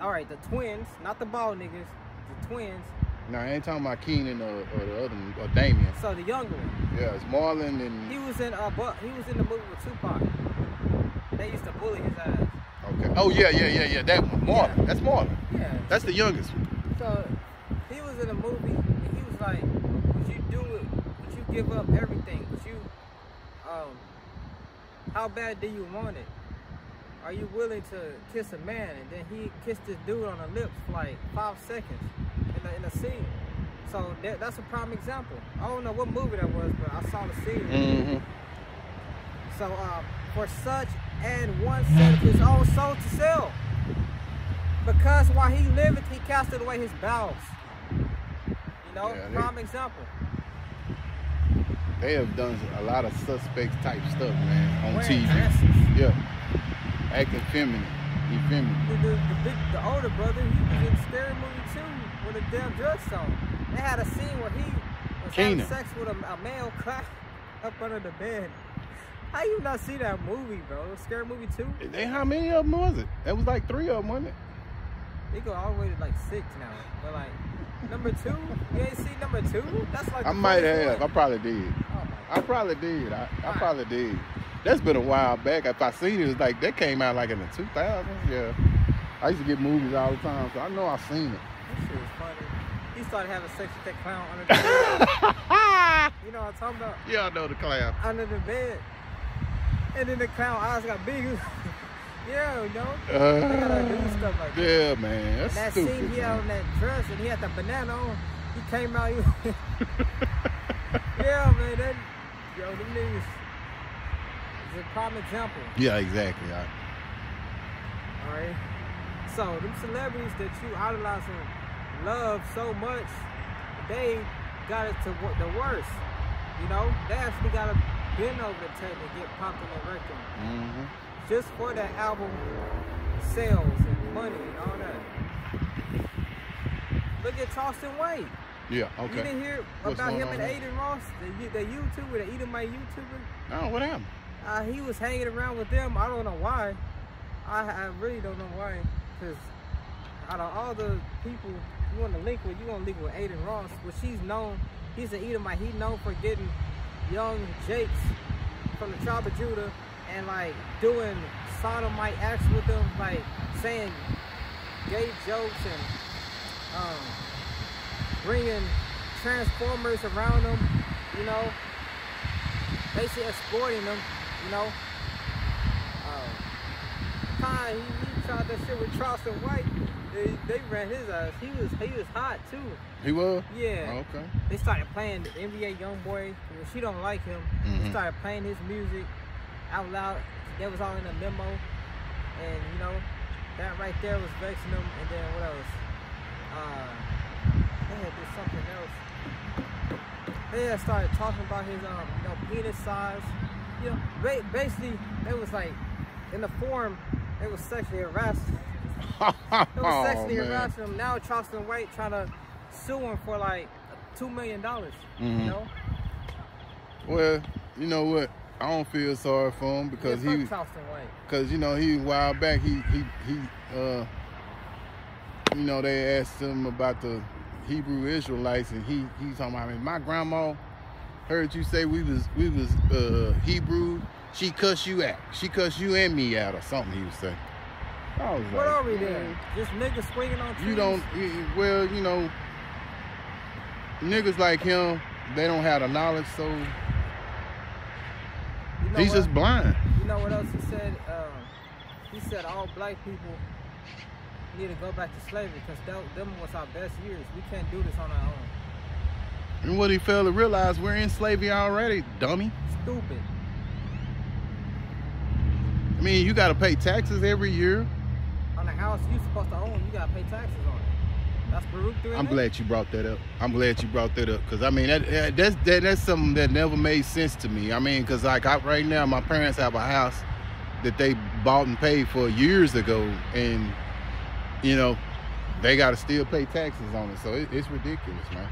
All right, the twins, not the bald niggas, the twins. No, I ain't talking about Keenan or the other one, or Damien. So the younger one. Yeah, it's Marlon and. He was in the movie with Tupac. They used to bully his ass. Okay. Oh yeah. That one, Marlon. Yeah. That's Marlon. Yeah. That's the youngest one. So he was in a movie and he was like, "Would you do it? Would you give up everything? Would you, how bad do you want it? Are you willing to kiss a man?" And then he kissed this dude on the lips for like 5 seconds in a scene. So that's a prime example. I don't know what movie that was, but I saw the scene. Mm-hmm. So for such and one set of his own soul to sell, because while he liveth, he casted away his bowels. You know, yeah, prime example. They have done a lot of suspect type stuff, man, on Wearing TV. dresses. Yeah, acting feminine. You feel me? The older brother, he was in Scary Movie 2 with a damn drug song. They had a scene where he was having sex with a male cop up under the bed. How you not see that movie, bro? Scary Movie 2? How many of them was it? That was like 3 of them, wasn't it? They go all the way to like 6 now. But like, number 2? You ain't seen number 2? That's like I might have. one. I probably did. Oh I probably did. I probably did. That's been a while back. If I seen it, it's like that came out like in the 2000s. Yeah. I used to get movies all the time, so I know I've seen it. That shit was funny. He started having sex with that clown under the bed. You know what I'm talking about? Yeah, I know the clown. Under the bed. And then the clown eyes got big. Yeah, you know? They gotta do stuff like that. Yeah, man. That's that stupid, scene he had on that dress and he had the banana on. He came out. Yeah, man. Them niggas. It's a prime example. Yeah, exactly. Alright. So, them celebrities that you idolize and love so much, they got it to the worst. You know? They actually got to bend over the table and get popped in the rectum. Mm-hmm. Just for that album sales and money and all that. Look at Charleston White. Yeah, okay. You didn't hear about him and Aiden Ross, the YouTuber, the Edomite YouTuber? No, what happened? He was hanging around with them. I don't know why. I really don't know why. Because out of all the people you want to link with, you want to link with Aiden Ross, which he's an Edomite. He's known for getting young Jakes from the tribe of Judah and like doing sodomite acts with them, like saying gay jokes and bringing transformers around them, you know, basically exploiting them, you know. He tried that shit with Charleston White. They ran his ass. He was hot too. He was? Yeah. Oh, okay. They started playing the NBA YoungBoy. She don't like him. They started playing his music out loud. That was all in a memo. And you know, that right there was vexing them. And then what else? They had did something else. They had started talking about his penis size. You know, basically it was like in the forum it was sexually harassing. It was sexually harassing him. Now Charleston White trying to sue him for like $2 million. You know? Well, you know what? I don't feel sorry for him because because you know he a while back he you know they asked him about the Hebrew Israelites and he talking about, I mean, my grandma heard you say we was Hebrew. She cussed you out. She cussed you and me out or something, he was saying. I was what are we doing? Just niggas swinging on trees? Well, you know, niggas like him, they don't have the knowledge, so he's just blind. You know what else he said? He said all black people need to go back to slavery because them was our best years. We can't do this on our own. And what he failed to realize, we're in slavery already, dummy. Stupid. I mean, you got to pay taxes every year. On the house you're supposed to own, you got to pay taxes on it. That's Baruch 3 and 8. I'm glad you brought that up. I'm glad you brought that up, because I mean that's something that never made sense to me. I mean, because like right now, my parents have a house that they bought and paid for years ago, and you know they got to still pay taxes on it. So it's ridiculous, man.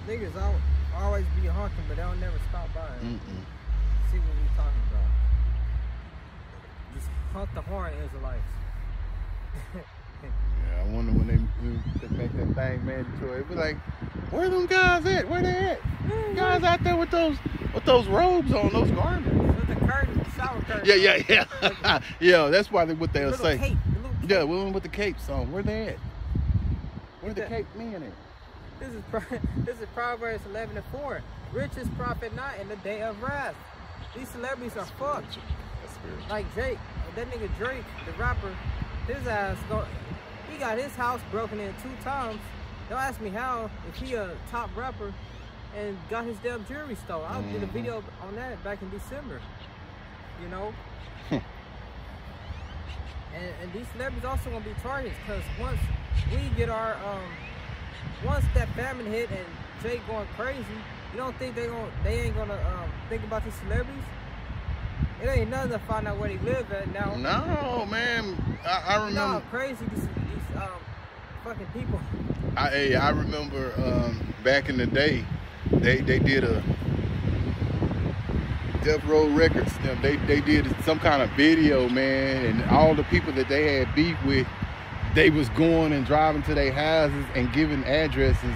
Niggas always be honking, but they don't never stop by and see what we talking about. Just honk the horn, Israelites. Yeah, I wonder when they make that thing mandatory. It be like, where them guys at? Where they at? Guys out there with those robes on, those garments. With the curtains, the shower curtains. Yeah. Yeah, that's what they'll say. Cape, yeah, women with the capes on. Where they at? Where the cape men at? This is Proverbs 11:4. Richest profit not in the day of wrath. These celebrities are fucked. Like Jake, that nigga Drake, the rapper, his ass he got his house broken in 2 times. Don't ask me how, if he a top rapper and got his damn jewelry stolen. I did a video on that back in December. You know? and these celebrities also gonna be targets, because once we get our once that famine hit and Jake going crazy, you don't think they ain't gonna think about these celebrities? It ain't nothing to find out where they live at now. No, man. I remember. You know how crazy these fucking people. I remember back in the day, they did a Death Row Records. They did some kind of video, man, and all the people that they had beef with, they was going and driving to their houses and giving addresses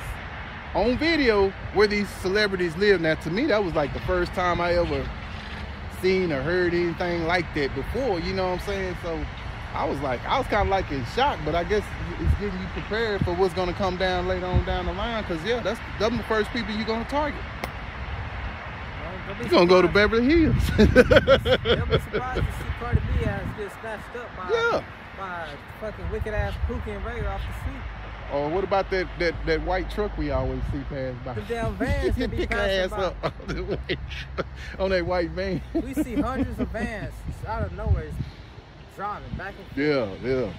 on video where these celebrities live. Now, to me, that was like the first time I ever seen or heard anything like that before, you know what I'm saying? So I was kind of like in shock, but I guess it's getting you prepared for what's going to come down later on down the line, because yeah, that's the first people you're going to target. You're going to go to Beverly Hills. They'll be surprised to see Cardi B ass get snatched up by fucking wicked ass Pookie and Ray off the street. Or what about that white truck we always see pass by? The damn vans that be passing by. Up on that white van. We see hundreds of vans out of nowhere driving back and forth. Yeah.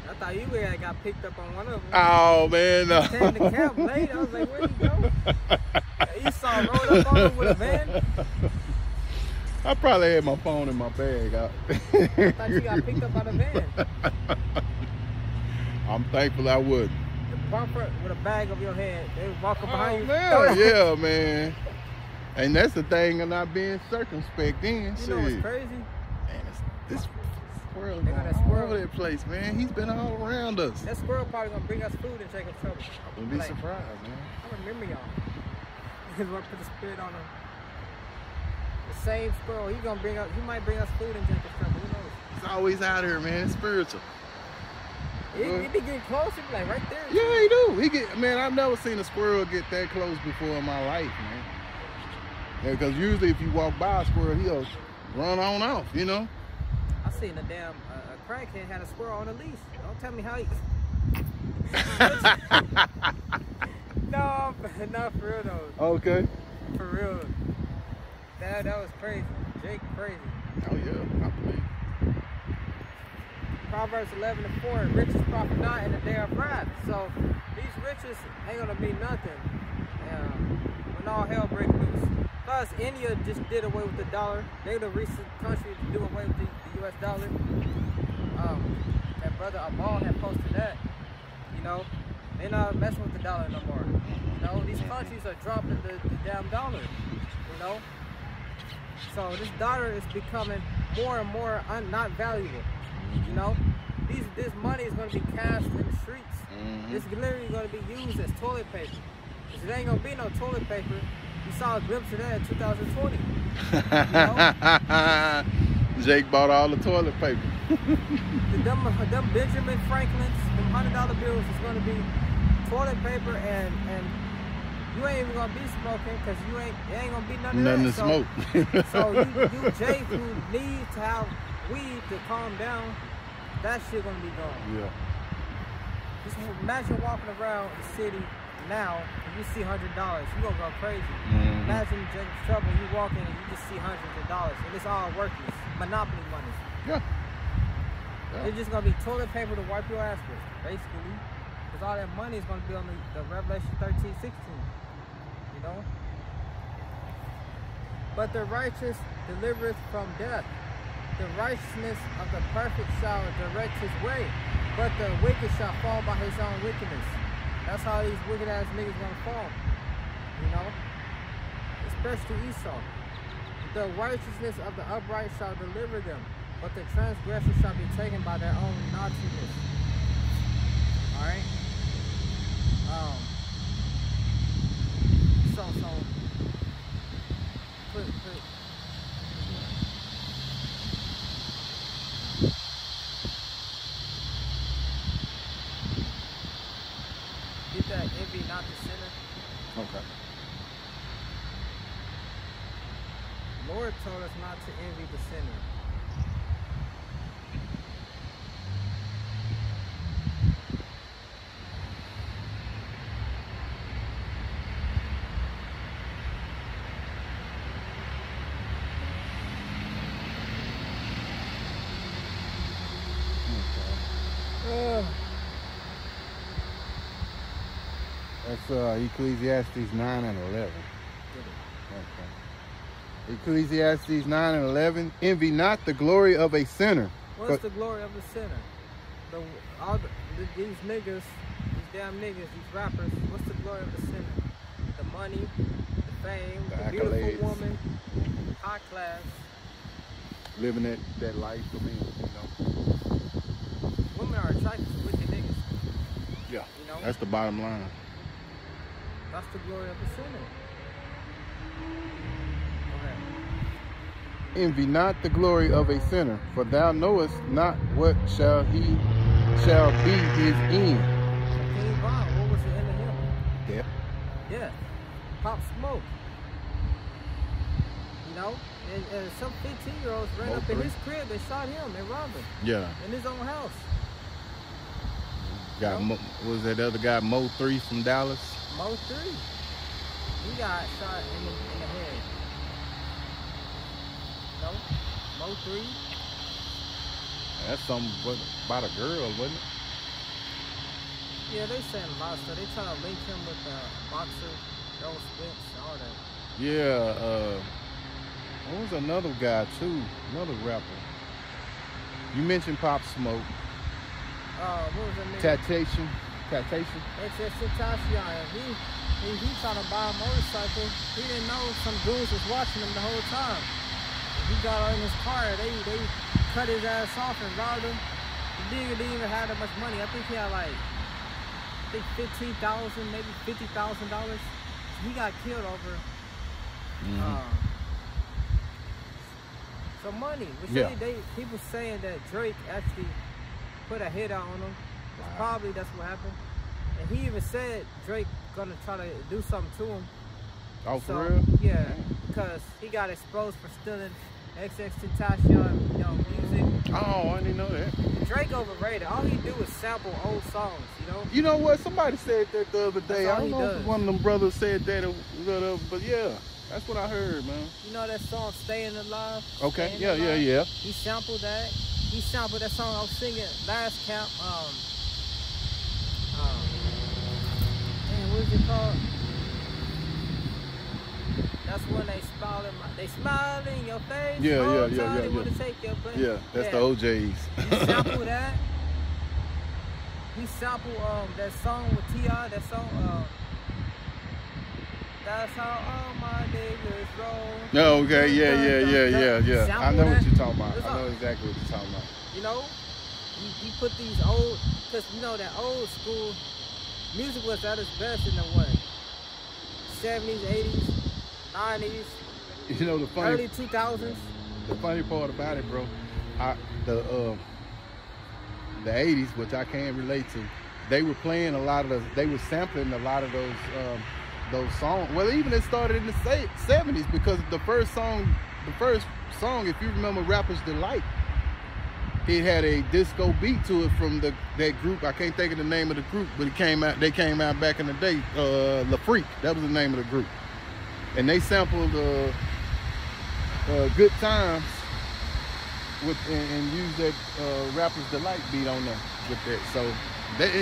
I thought you got picked up on one of them. Oh, man. No. Taking the cab late. I was like, where'd you go? You saw him roll up on him with a van? I probably had my phone in my bag. I thought you got picked up by the van. I'm thankful I wouldn't. The bumper with a bag over your head. They walk up behind you. Man. Yeah, man. And that's the thing of not being circumspect then. You know what's crazy? Man, this squirrel all over that place, man. He's been all around us. That squirrel probably gonna bring us food and take us trouble. I wouldn't be surprised, man. I remember y'all. He's gonna put the spirit on him. The same squirrel, he might bring us food and take us trouble. Who knows? He's always out here, man. It's spiritual. He be getting close, he be like right there. Yeah, he do. Man, I've never seen a squirrel get that close before in my life, man. Because usually if you walk by a squirrel, he'll run on off, you know? I seen a damn crackhead had a squirrel on a leash. Don't tell me how he... No, not for real though. Okay. For real. That was crazy. Jake crazy. Oh yeah, I believe. Proverbs 11:4, riches profit not in the day of wrath. So these riches ain't gonna be nothing when all hell breaks loose. Plus, India just did away with the dollar. They're the recent country to do away with the U.S. dollar. And brother Amal had posted that. You know, they're not messing with the dollar no more. You know, these countries are dropping the damn dollar. You know, so this dollar is becoming more and more not valuable. You know, this money is going to be cashed in the streets. It's literally going to be used as toilet paper. Because there ain't going to be no toilet paper. You saw a glimpse of that in 2020. You know? Jake bought all the toilet paper. them Benjamin Franklin's, them $100 bills is gonna be toilet paper, and you ain't even gonna be smoking because it ain't gonna be nothing to smoke. So you Jake, who need to have weed to calm down, that shit gonna be gone. Yeah. Just imagine walking around the city now and you see $100, you gonna go crazy. Imagine Jake's trouble, you walk in and you just see hundreds of dollars, and it's all worthless, monopoly money. Yeah. It's just gonna be toilet paper to wipe your ass with, basically, because all that money is gonna be on the Revelation 13:16. You know. But the righteous delivereth from death. The righteousness of the perfect shall direct his way, but the wicked shall fall by his own wickedness. That's how these wicked ass niggas gonna fall. You know? Especially Esau. The righteousness of the upright shall deliver them, but the transgressors shall be taken by their own naughtiness. Alright? Get that envy, not the sinner. Okay. Lord told us not to envy the sinner. That's Ecclesiastes 9 and 11. Okay. Ecclesiastes 9 and 11. Envy not the glory of a sinner. What's the glory of a sinner? These niggas, these damn niggas, these rappers, what's the glory of a sinner? The money, the fame, the beautiful woman, high class. Living that life for me, you know. Women are attracted to wicked niggas. Yeah, you know? That's the bottom line. That's the glory of a sinner. Go ahead. Envy not the glory of a sinner, for thou knowest not what shall be his end. King Von, what was the end of him? Death. Death. Pop Smoke. You know? And some 15-year-olds ran up in his crib and shot him and robbed him. Yeah. In his own house. Got what was that other guy, Mo 3 from Dallas? Mo 3. He got shot in the head. No? Mo 3. That's something about a girl, wasn't it? Yeah, they saying a lot of stuff. They trying to link him with boxer, Joe Spence, and all that. Yeah, what was another guy too? Another rapper. You mentioned Pop Smoke. What was that nigga? Tatation. XXXTentacion. He trying to buy a motorcycle. He didn't know some dudes was watching him the whole time. He got in his car. They cut his ass off and robbed him. The nigga didn't even have that much money. I think he had like, $15,000, maybe $50,000. He got killed over some money. People saying that Drake actually put a hit out on him. Probably that's what happened. And he even said Drake gonna try to do something to him. Oh, for real? Yeah, because he got exposed for stealing XXXTentacion, music. Oh, I didn't know that. Drake overrated. All he do is sample old songs, you know? You know what? Somebody said that the other day. I don't know if one of them brothers said that or whatever, but yeah, that's what I heard, man. You know that song, Staying Alive? Okay, Staying Alive? yeah. He sampled that. He sampled that song I was singing last camp. Man, what is it called? That's when they smile in your face. Yeah. They want to take your place. Yeah, that's the OJs. He sampled that. He sampled that song with T.I., that song, that's how all my niggas roll. No, okay, yeah. I know what you're talking about. I know exactly what you're talking about. You know, you put these old, because you know that old school music was at its best in the what? 70s, 80s, 90s, you know the funny, early 2000s. the funny part about it, bro, the 80s, which I can't relate to, they were playing a lot of they were sampling a lot of those songs. Well, even it started in the 70s, because the first song, if you remember Rapper's Delight, it had a disco beat to it from that group. I can't think of the name of the group, but they came out back in the day. La Freak, that was the name of the group. And they sampled Good Times and used that Rapper's Delight beat on there with that. So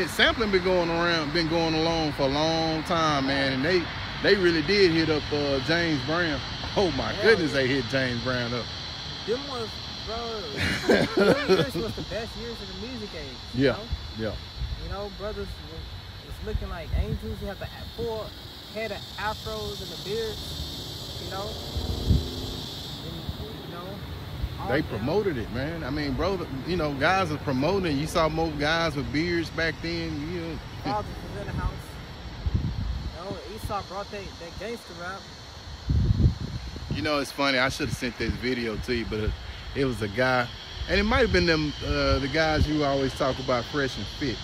sampling been going along for a long time, man. And they really did hit up James Brown. Oh my goodness, they hit James Brown up. Them was, bro, them years was the best years of the music age. You know? Yeah. You know, brothers was looking like angels. You have the full head of afros and the beards. You know. And, you know. They promoted it, man. I mean, bro, you know, guys are promoting it. You saw more guys with beards back then. You know. Fathers was in the house. You know, Esau brought that gangster rap. You know, it's funny. I should have sent this video to you, but it was a guy, and it might have been them the guys you always talk about, Fresh and Fit.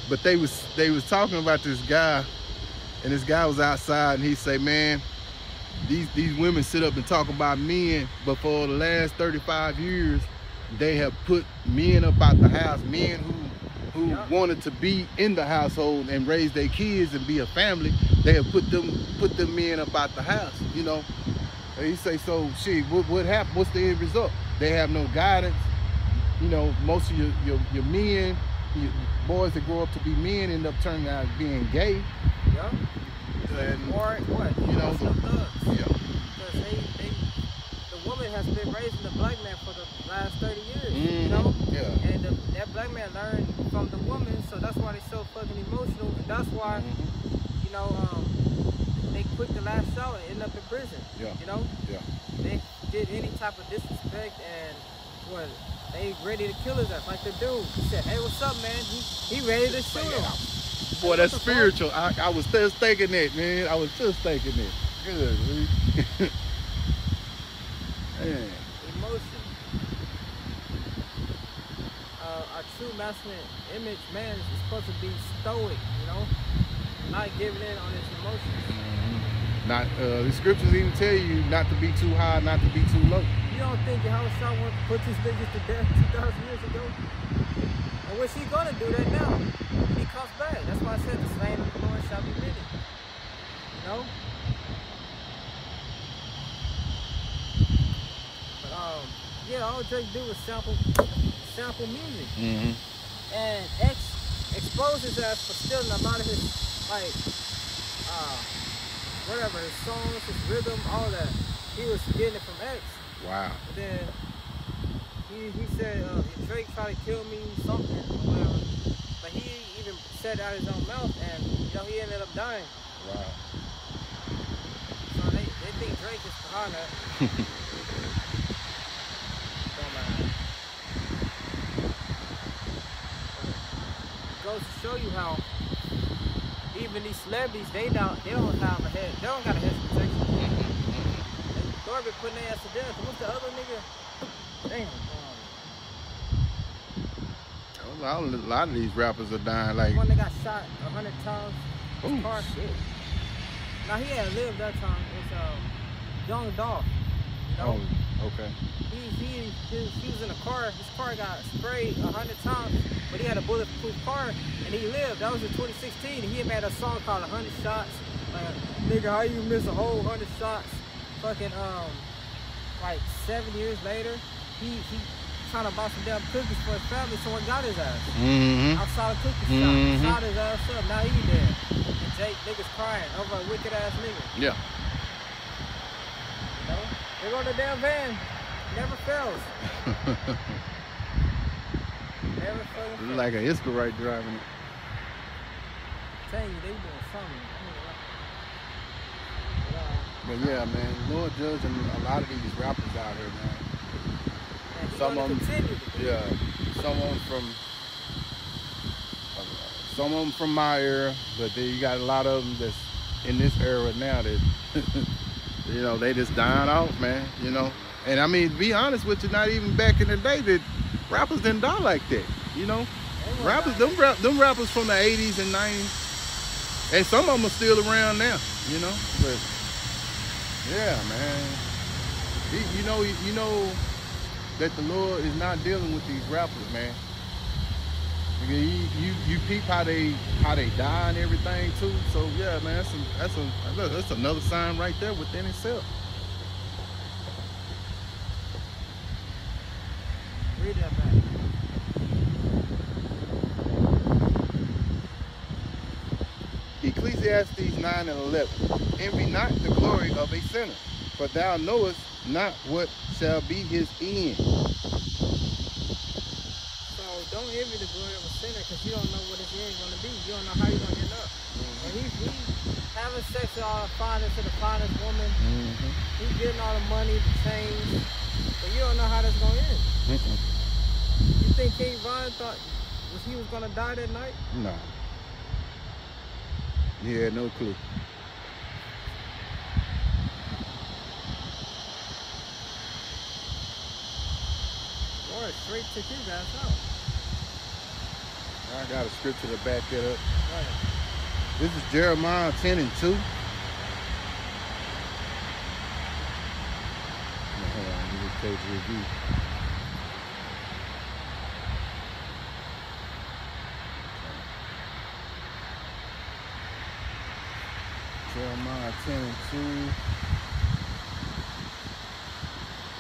But they was talking about this guy, and this guy was outside, and he say, man, these women sit up and talk about men, but for the last 35 years, they have put men up out the house, men who wanted to be in the household and raise their kids and be a family. They have put them men up out the house, you know. And he say, so shit, what happened? What's the end result? They have no guidance. You know, most of your men, your boys that grow up to be men, end up turning out being gay. Yeah. And, or what? You know, yeah. Because the woman has been raising the black man for the last 30 years. Mm-hmm. You know? Yeah. And that black man learned from the woman, so that's why they're so fucking emotional, and that's why, you know, they quit the last show and end up in prison. Yeah. You know? Yeah. They did any type of disrespect, and what? They ready to kill his ass, like the dude. He said, hey, what's up, man? He ready to shoot him. Boy, that's spiritual. I was just thinking that, man. I was just thinking that. Good, man. Man. Emotion. A true masculine image man is supposed to be stoic, you know? Not giving in on his emotions. Not the scriptures even tell you not to be too high, not to be too low. You don't think Yahweh Shah wanted to put these niggas to death 2,000 years ago? And what's he gonna do that now? He comes back. That's why I said the slain of the Lord shall be many. You know? But yeah, all Drake do is sample music. And expose his ass for stealing a lot of his, like, whatever, his songs, his rhythm, all that. He was getting it from X. Wow. But then he said Drake tried to kill me, something, or whatever. But he even said it out of his own mouth, and you know he ended up dying. Wow. So they think Drake is behind that. Don't matter. It goes to show you how even these celebrities, they don't have a head, they don't got a head protection. They've been putting their ass to death. What's the other nigga? Damn. A lot of these rappers are dying. Like one that got shot 100 times. His car. Shit. Now he had lived that time. It's Young Dolph. You know? Oh, okay. He was in a car. His car got sprayed 100 times, but he had a bulletproof car, and he lived. That was in 2016. And he had made a song called 100 Shots. Like, nigga, how you miss a whole 100 shots? Fucking like 7 years later, he trying to buy some damn cookies for his family. Someone got his ass outside a cookie shop. Shot his ass up. Now he dead. And Jake niggas crying over a wicked ass nigga. Yeah. You know? They go to the damn van. Never fails. Never fucking fails. Like an Iscarite driving it. I'm telling you, they doing something. But yeah, man, Lord judging a lot of these rappers out here, man. Some of them from my era, but then you got a lot of them that's in this era now that You know, they just dying off, man, you know. And I mean, to be honest with you, not even back in the day that rappers didn't die like that, you know. Rappers, them rappers from the 80s and 90s, and some of them are still around now, you know. But yeah, man, you know that the Lord is not dealing with these rappers, man. You peep how they die and everything too. So yeah, man, that's another sign right there within itself. Read that back. Ecclesiastes 9 and 11. Envy not the glory of a sinner, for thou knowest not what shall be his end. So don't envy the glory of a sinner, because you don't know what his end is going to be. You don't know how you're going to end up. And he's having sex with all the finest of the finest woman. He's getting all the money, the chains, but you don't know how that's going to end. You think King Von thought he was going to die that night? No. He had no clue. Lord straight took his ass out. I got a scripture to back that up. Right. This is Jeremiah 10 and 2. Hold on, let me just take a review. Jeremiah 10 and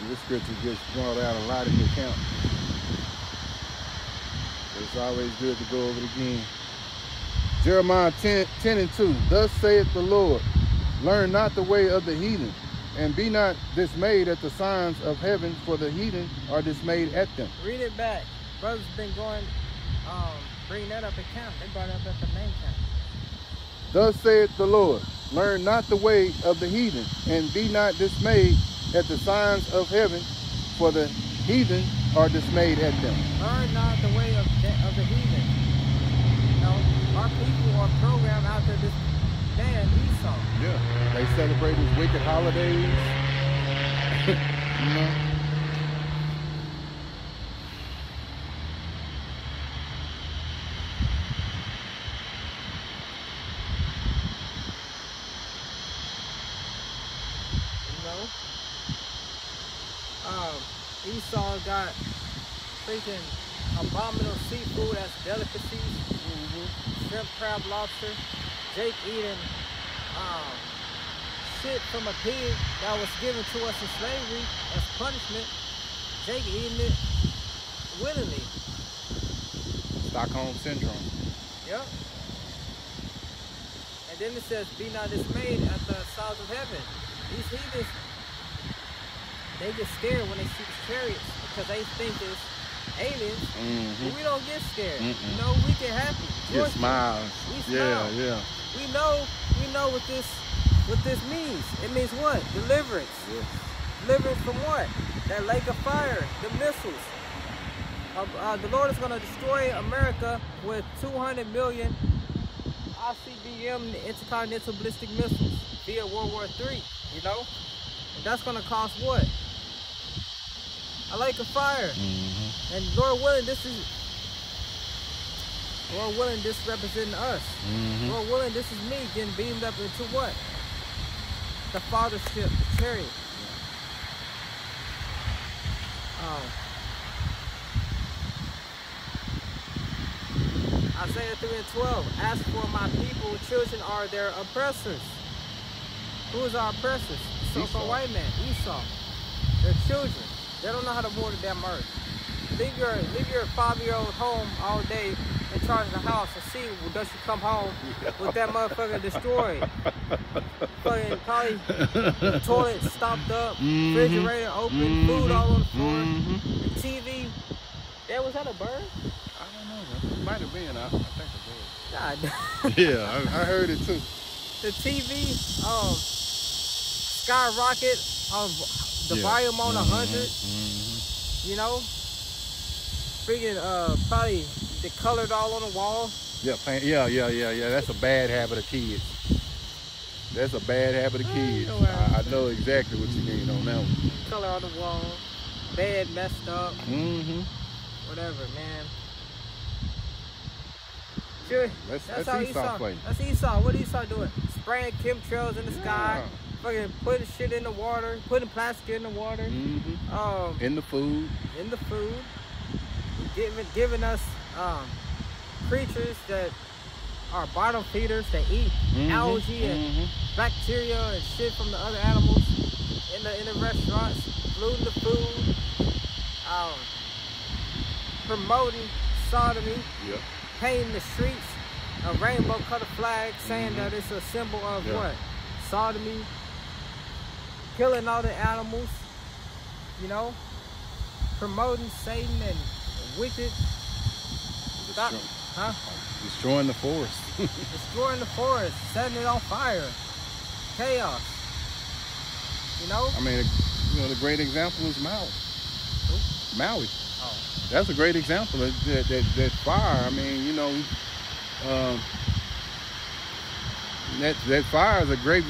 2. This scripture gets brought out a lot in the account. But it's always good to go over it again. Jeremiah 10 and 2. Thus saith the Lord, learn not the way of the heathen, and be not dismayed at the signs of heaven, for the heathen are dismayed at them. Read it back. Brothers been going, bring that up at camp. They brought it up at the main camp. Thus saith the Lord, learn not the way of the heathen, and be not dismayed at the signs of heaven, for the heathen are dismayed at them. Learn not the way of the heathen. You know, our people are programmed after this man Esau. Yeah, they celebrate his wicked holidays. You know? Esau got freaking abominable seafood as delicacies, shrimp, crab, lobster. Jake eating shit from a pig that was given to us in slavery as punishment. Jake eating it willingly. Stockholm syndrome. Yep. And then it says, be not dismayed at the sounds of heaven. These heathens, they get scared when they see the chariots because they think it's aliens. But we don't get scared. You know, we get happy. You smile. We smile. Yeah. We know what this means. It means what? Deliverance. Yeah. Deliverance from what? That lake of fire, the missiles. The Lord is going to destroy America with 200 million ICBM intercontinental ballistic missiles via World War III. You know, and that's going to cost what? A lake of fire. And Lord willing, this representing us. Lord willing, this is me getting beamed up into what? The Father's ship, the chariot. Isaiah 3 and 12. As for my people, children are their oppressors. Who is our oppressors? The so-called white man, Esau. Their children. They don't know how to board the damn earth. Leave your 5-year-old home all day in charge of the house and see, does she come home with that motherfucker destroyed? Fucking probably the toilet stopped up, refrigerator open, food all on the floor, the TV. Yeah, was that a bird? I don't know. It might have been. I think it was. God. Yeah, I heard it too. The TV skyrocket the volume on 100. You know, freaking probably they colored all on the wall. Yeah, yeah. That's a bad habit of kids. That's a bad habit of kids. I know exactly what you mean on that one. Color on the wall, bed messed up. Whatever, man. Sure. That's how Esau playing. That's Esau. What Esau doing? Spraying chemtrails in the sky. Fucking putting shit in the water. Putting plastic in the water. In the food. In the food. Giving us creatures that are bottom feeders that eat algae and bacteria and shit from the other animals in the restaurants, polluting the food, promoting sodomy, painting the streets a rainbow color flag, saying that it's a symbol of what? Sodomy, killing all the animals, you know, promoting Satan and wicked. Destroying the forest. Destroying the forest, setting it on fire. Chaos. You know? I mean, you know, the great example is Maui. Who? Maui. Oh. That's a great example of that fire. I mean, you know, that fire is a great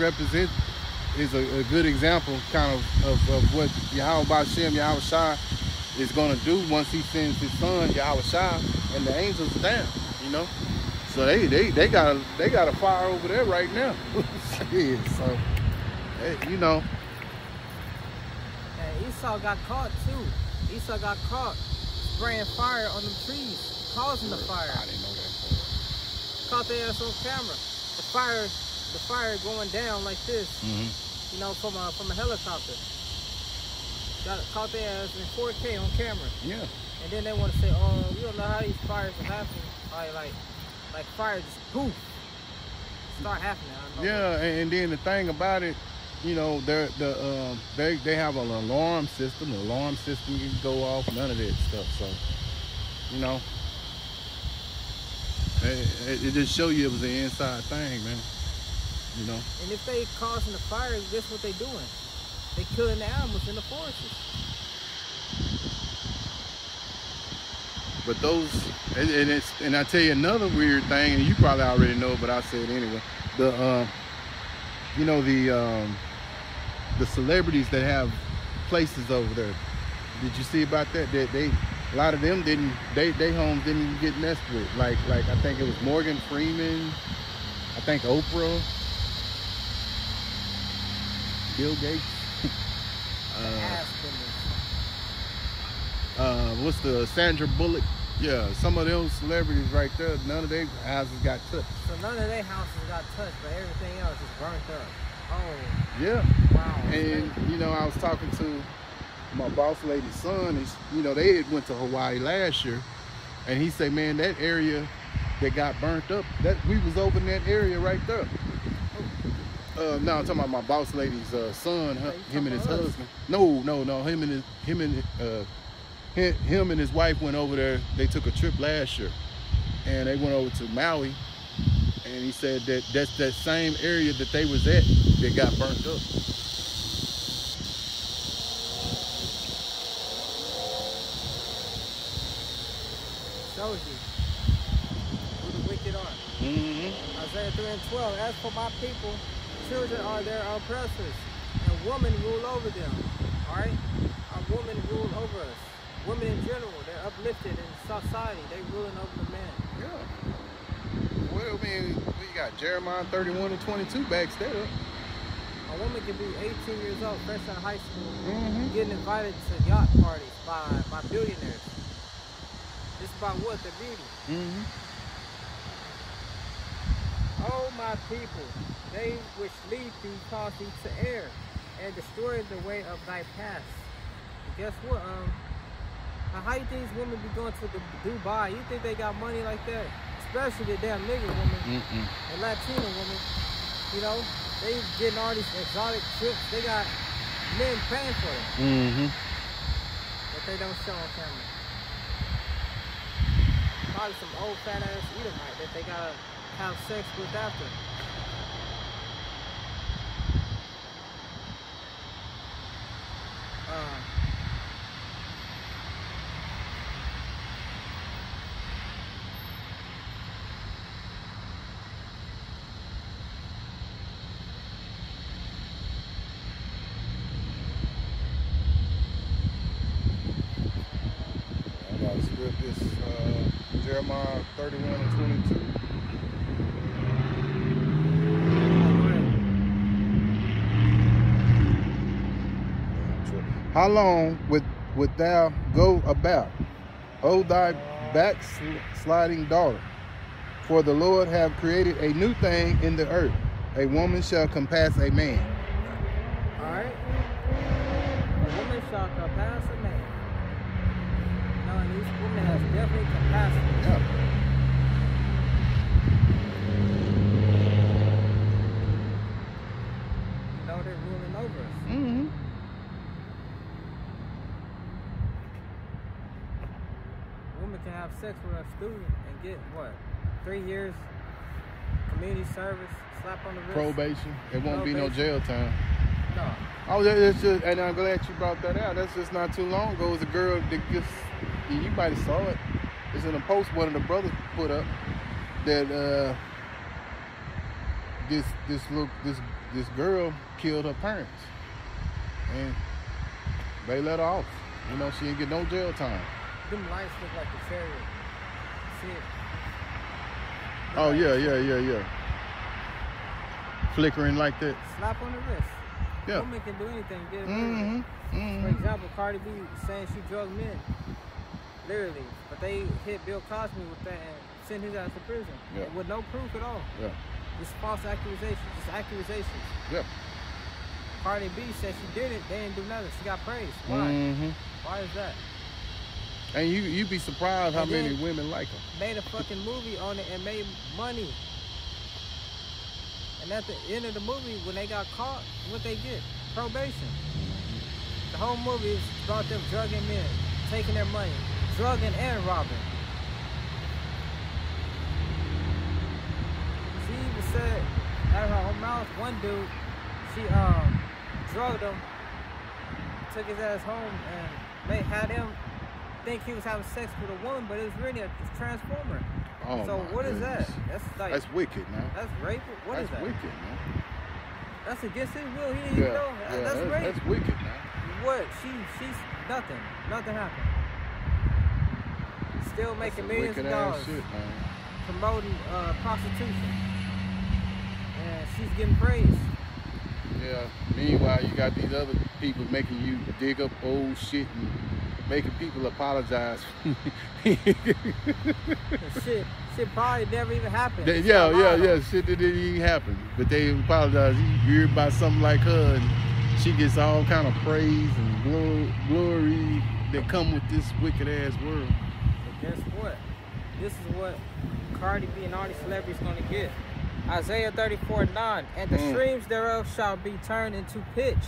is a good example kind of what Yahweh Shai is going to do once he sends his son Yahweh Shai and the angels down, you know. So they got a fire over there right now. Shit, so you know. And Esau got caught too. Esau got caught spraying fire on them trees, causing the fire. I didn't know that. Caught their ass on camera. The fire going down like this. You know, from a helicopter. Caught their ass in 4K on camera. Yeah. And then they want to say, oh, you don't know how these fires are happening. Like fire just poof, start happening. Yeah, and then the thing about it, you know, they have an alarm system. The alarm system can go off. None of that stuff. So, you know, it just show you it was an inside thing, man. You know. And if they causing the fire, guess what they doing? They killing the animals in the forests. But those, and I tell you another weird thing, and you probably already know, but I'll say it anyway. You know, the celebrities that have places over there. Did you see about that? That a lot of them didn't, they homes didn't even get messed with. Like I think it was Morgan Freeman, I think Oprah, Bill Gates. What's the Sandra Bullock? Yeah, some of those celebrities right there, none of their houses got touched. So none of their houses got touched, but everything else is burnt up. Oh. Yeah. Wow. And you know, I was talking to my boss lady's son. And, you know, they had went to Hawaii last year, and he said, man, that area that got burnt up, that we was over in that area right there. No, I'm talking about my boss lady's son, him and his husband. No, him and his wife went over there. They took a trip last year, and they went over to Maui, and he said that that's that same area that they was at that got burnt up. Shows you who the wicked are. Isaiah 3:12. As for my people, children are their oppressors, and women rule over them. All right, our women rule over us. Women in general, they're uplifted in society. They ruling over the man. Yeah. Well, I mean, we got Jeremiah 31:22 backs that up. A woman can be 18 years old, fresh out of high school, getting invited to yacht parties by billionaires. It's about what? The beauty. Oh, my people, they which lead thee cause thee to err, and destroy the way of thy paths. And guess what? How you think these women be going to Dubai? You think they got money like that? Especially the damn nigga woman and Latina woman. You know, they getting all these exotic trips. They got men paying for them. But they don't show on camera. Probably some old fat ass Edomite that they gotta have sex with after. script is Jeremiah 31:22. How long would thou go about, O thy backsliding daughter? For the Lord have created a new thing in the earth. A woman shall compass a man. All right. A woman shall compass a man. No, this woman has definitely capacity. Yeah. You know, they're ruling over us. Mm-hmm. Woman can have sex with a student and get what? 3 years community service, slap on the wrist. Probation. It won't be no jail time. No. Oh, it's just, and I'm glad you brought that out. That's just not too long ago. It was a girl that just, you might have saw it. It's in a post one of the brothers put up that this girl killed her parents, and they let her off. You know, she didn't get no jail time. Them lights look like the chariot. See it? Oh yeah. Flickering like that. Slap on the wrist. Yeah. Woman can do anything. Get it. Mm-hmm. For example, Cardi B saying she drugged men, literally, but they hit Bill Cosby with that and sent his ass to prison with no proof at all. Yeah. Just false accusations. Just accusations. Yep. Cardi B said she did it. They didn't do nothing. She got praised. Why? Mm-hmm. Why is that? And you'd be surprised how many women like her. Made a fucking movie on it and made money. And at the end of the movie, when they got caught, what they get? Probation. The whole movie is about them drugging men, taking their money, drugging and robbing. She even said out of her own mouth, one dude, she drugged him, took his ass home, and had him think he was having sex with a woman, but it was really a transformer. Oh, so what is that? That's like, that's wicked, man. That's rape. What is that? That's wicked, man. That's against his will. He didn't even know. That's rape. That's wicked, man. What? She's nothing. Nothing happened. Still making millions of dollars. Shit, man. Promoting prostitution. And she's getting praised. Yeah. Meanwhile, you got these other people making you dig up old shit and making people apologize. shit probably never even happened. Shit that didn't even happen. But they apologize. You hear about something like her and she gets all kind of praise and glory that come with this wicked ass world. But guess what? This is what Cardi B and all these celebrities gonna get. Isaiah 34:9, and the streams thereof shall be turned into pitch.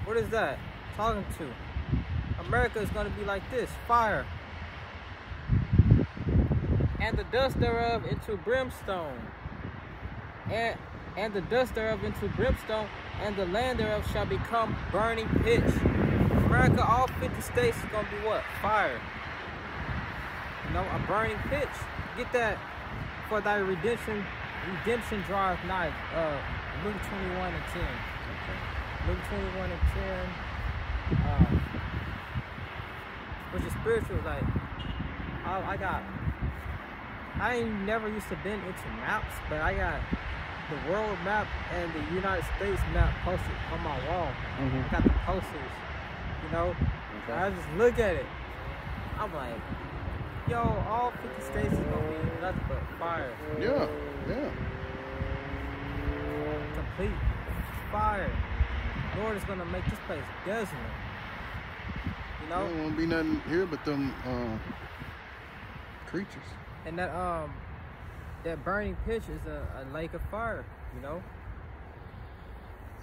What is that talking to? America is going to be like this, fire. And the dust thereof into brimstone. And the dust thereof into brimstone, and the land thereof shall become burning pitch. America, all 50 states is going to be what? Fire. You know, a burning pitch. Get that for thy redemption drive night. Luke 21:10. Okay. Luke 21:10. Which is spiritual, like I ain't never used to been into maps, but I got the world map and the United States map posted on my wall. I got the posters, you know. Okay. I just look at it. I'm like, yo, all 50 states is gonna be nothing but fire. Yeah. Complete fire. Lord is gonna make this place desolate. You know? There won't be nothing here but them creatures. And that burning pitch is a lake of fire, you know?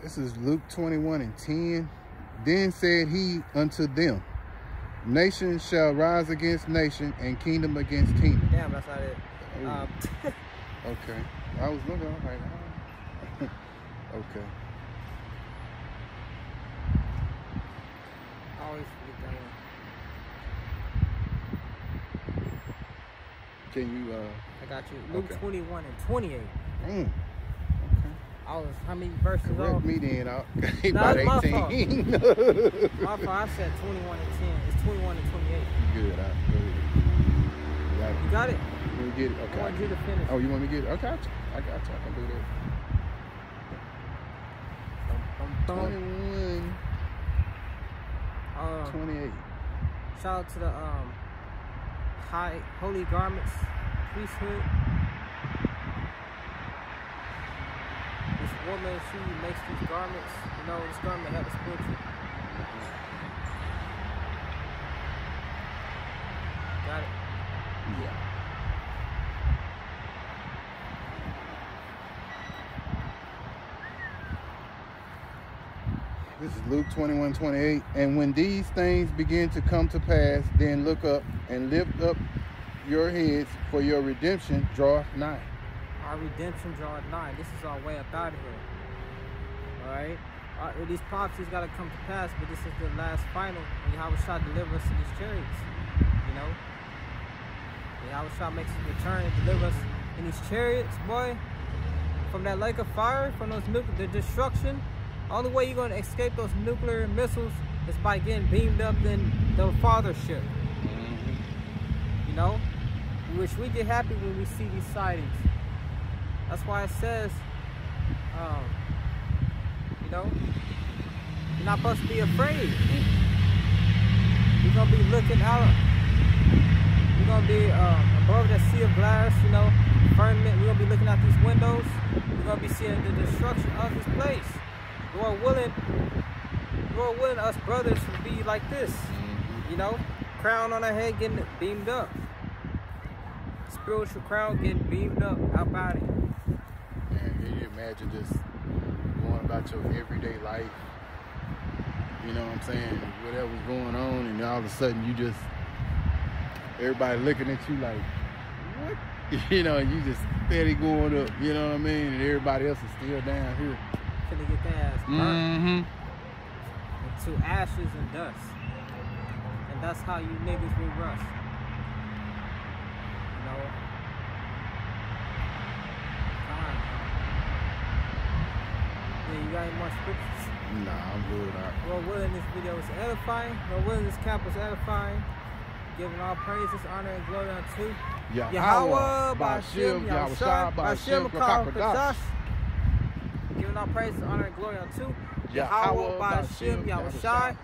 This is Luke 21:10. Then said he unto them, nation shall rise against nation and kingdom against kingdom. Damn, that's not it. Okay. I was looking, I'm like, okay. Always forget that one. Can you I got you. Luke 21:28. Okay. I was how many verses Correct off? me then. No, about that's my 18. fault. My fault. I said 21:10. It's 21:28. Good. Go ahead. got it. You got it? You want to get it? Okay. I want you to finish. Oh, you want me to get it? Okay, I got you. I can do that. 21. 28. Shout out to the High Holy Garments Priesthood. This woman, she makes these garments. You know, this garment had a spiritual. Got it? Yeah. This is Luke 21:28. And when these things begin to come to pass, then look up and lift up your heads, for your redemption draweth nigh. Our redemption draweth nigh. This is our way up out of here. Alright? These prophecies got to come to pass, but this is the last final. And Yahweh shall deliver us in these chariots. You know? Yahweh shall make his return and deliver us in these chariots, boy. From that lake of fire, from those the destruction. Only way you're going to escape those nuclear missiles is by getting beamed up in the fathership. You know? Which we get happy when we see these sightings. That's why it says, you know, you're not supposed to be afraid. You're going to be looking out. You're going to be above that sea of glass, you know, firmament. We're going to be looking out these windows. We're going to be seeing the destruction of this place. Lord willing, us brothers to be like this, you know, crown on our head getting beamed up, spiritual crown getting beamed up out body. Man, can you imagine just going about your everyday life? You know what I'm saying? Whatever's going on, and all of a sudden you just, everybody looking at you like, what? You know, and you just steady going up. You know what I mean? And everybody else is still down here. Finna get their ass burnt into ashes and dust. And that's how you niggas will rust. You know? Yeah, you got any more scriptures? Nah, I'm good. Lord willing, this video was edifying. Lord willing, this camp was edifying. Giving all praises, honor, and glory unto Yahweh, Ba'ashem, Yahushua, Ba'ashem, Kakadosh. Giving all praise, honor, and glory unto Yahweh, Ba'ashem, Yahushua,